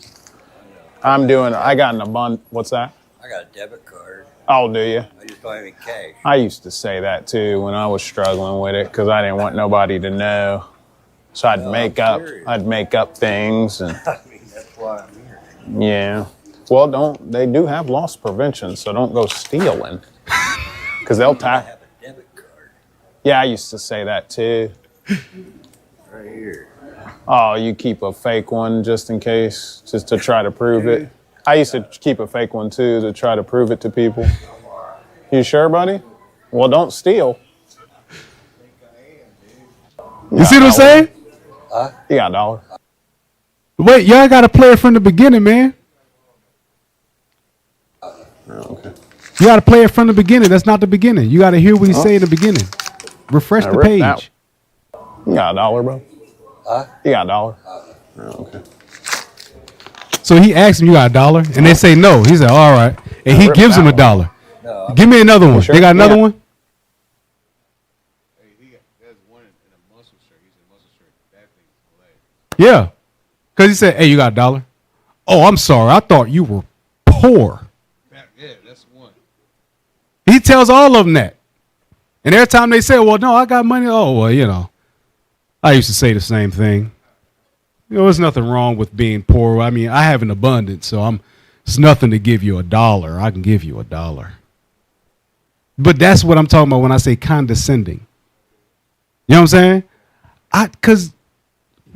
S7: I got an abundant. What's that?
S8: I got a debit card.
S7: Oh, do you?
S8: I just don't have any cash.
S7: I used to say that too when I was struggling with it because I didn't want nobody to know. So I'd make up things, and
S8: I mean, that's why I'm here.
S7: yeah. Well, they do have loss prevention, so don't go stealing because they'll
S8: I
S7: tax.
S8: have a debit card
S7: Yeah, I used to say that too.
S8: right here.
S7: Oh, you keep a fake one just in case, just to try to prove it. I used to keep a fake one too to try to prove it to people. You sure, buddy? Well, don't steal.
S1: You see what I'm saying?
S7: You got $1.
S1: Wait, y'all got to play it from the beginning, man.
S7: Okay.
S1: You got to play it from the beginning. That's not the beginning. You got to hear what he say in the beginning. Refresh
S7: I
S1: the
S7: ripped that
S1: page.
S7: You got $1, bro? You got $1? Okay.
S1: So he asks him, "You got $1?" And they say no. He said, "All right," and he
S7: ripped
S1: gives him
S7: that
S1: $1.
S8: No,
S1: Give me another one.
S7: sure?
S1: They got another
S7: Yeah.
S1: one.
S6: There's one in a muscle shirt. He said muscle shirt. That thing's hilarious.
S1: Yeah, because he said, "Hey, you got $1?" Oh, I'm sorry. I thought you were poor.
S6: Yeah, that's one.
S1: He tells all of them that. And every time they say, "Well, no, I got money." Oh, well, I used to say the same thing. There's nothing wrong with being poor. I mean, I have an abundance, so it's nothing to give you $1. I can give you $1. But that's what I'm talking about when I say condescending. You know what I'm saying? Cause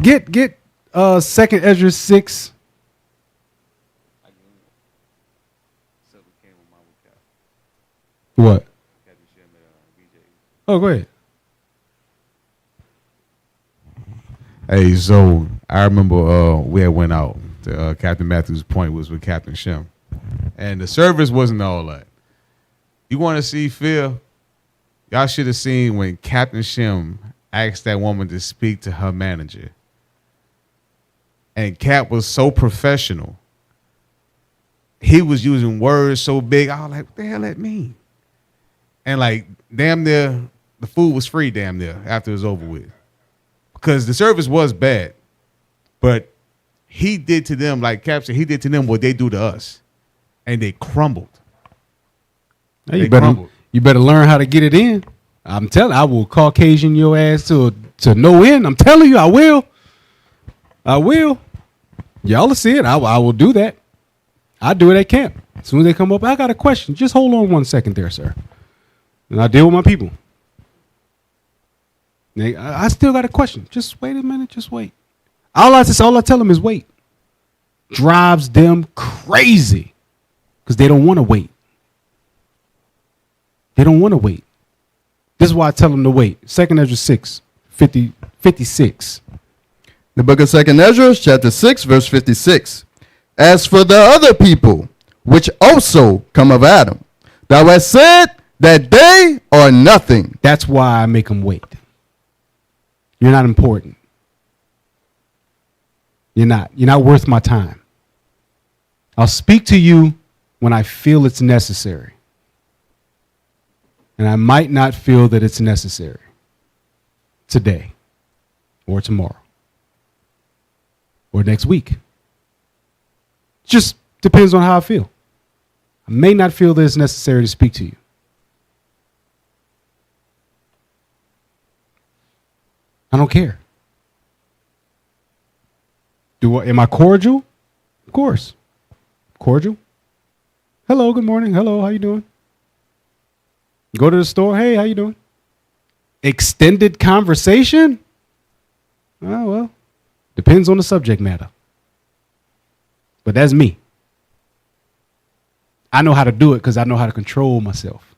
S1: get 2nd Ezra 6. What? Oh, go ahead.
S6: Hey, so I remember we had went out. To, Captain Matthews' point was with Captain Shem, and the service wasn't all that. You want to see fear? Y'all should have seen when Captain Shem asked that woman to speak to her manager, and Cap was so professional. He was using words so big. I was like, what the hell that mean? And like, damn near, the food was free damn near after it was over with. Because the service was bad. But he did to them, like Cap said, he did to them what they do to us. And they crumbled.
S5: Hey,
S6: They crumbled.
S5: you better learn how to get it in. I'm telling, I will Caucasian your ass to no end. I'm telling you, I will. I will. Y'all will see it. I will do that. I do it at camp. As soon as they come up, I got a question. Just hold on 1 second there, sir. And I deal with my people. I still got a question. Just wait a minute. Just wait. All I tell them is wait. Drives them crazy because they don't want to wait. They don't want to wait. This is why I tell them to wait. 2 Ezra 6, 56.
S2: The book of 2 Ezra, chapter 6, verse 56. As for the other people, which also come of Adam, thou hast said that they are nothing.
S5: That's why I make them wait. You're not important. You're not. You're not worth my time. I'll speak to you when I feel it's necessary. And I might not feel that it's necessary today or tomorrow or next week. Just depends on how I feel. I may not feel that it's necessary to speak to you. I don't care. Am I cordial? Of course. Cordial. Hello, good morning. Hello, how you doing? Go to the store. Hey, how you doing? Extended conversation? Oh, well, depends on the subject matter. But that's me. I know how to do it because I know how to control myself.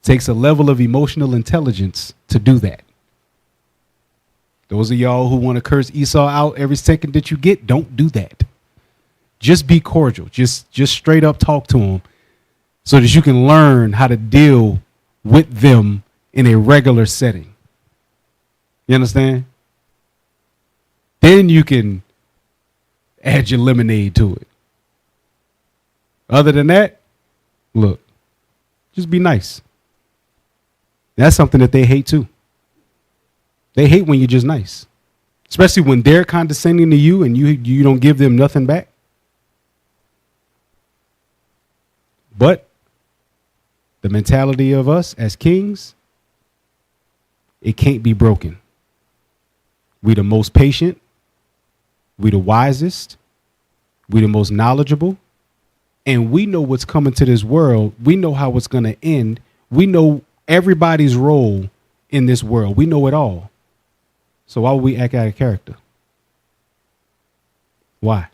S5: It takes a level of emotional intelligence to do that. Those of y'all who want to curse Esau out every second that you get, don't do that. Just be cordial. Just straight up talk to them so that you can learn how to deal with them in a regular setting. You understand? Then you can add your lemonade to it. Other than that, look, just be nice. That's something that they hate too. They hate when you're just nice, especially when they're condescending to you and you don't give them nothing back. But the mentality of us as kings, it can't be broken. We the most patient. We the wisest. We the most knowledgeable. And we know what's coming to this world. We know how it's going to end. We know everybody's role in this world. We know it all. So why would we act out of character? Why?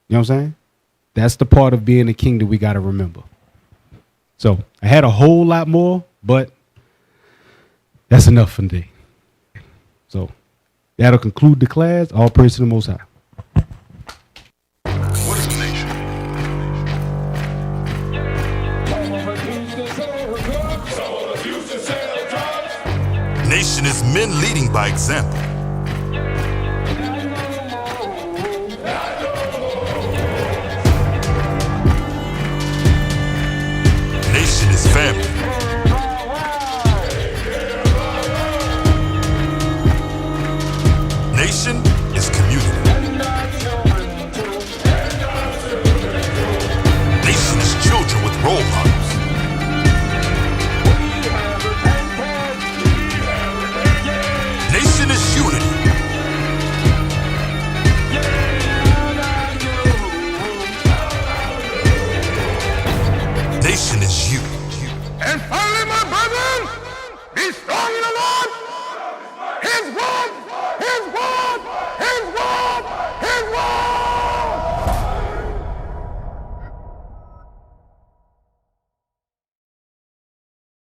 S5: You know what I'm saying? That's the part of being a king that we got to remember. So I had a whole lot more, but that's enough for today. So that'll conclude the class. All praise to the Most High.
S9: What is a nation? Nation is men leading by example.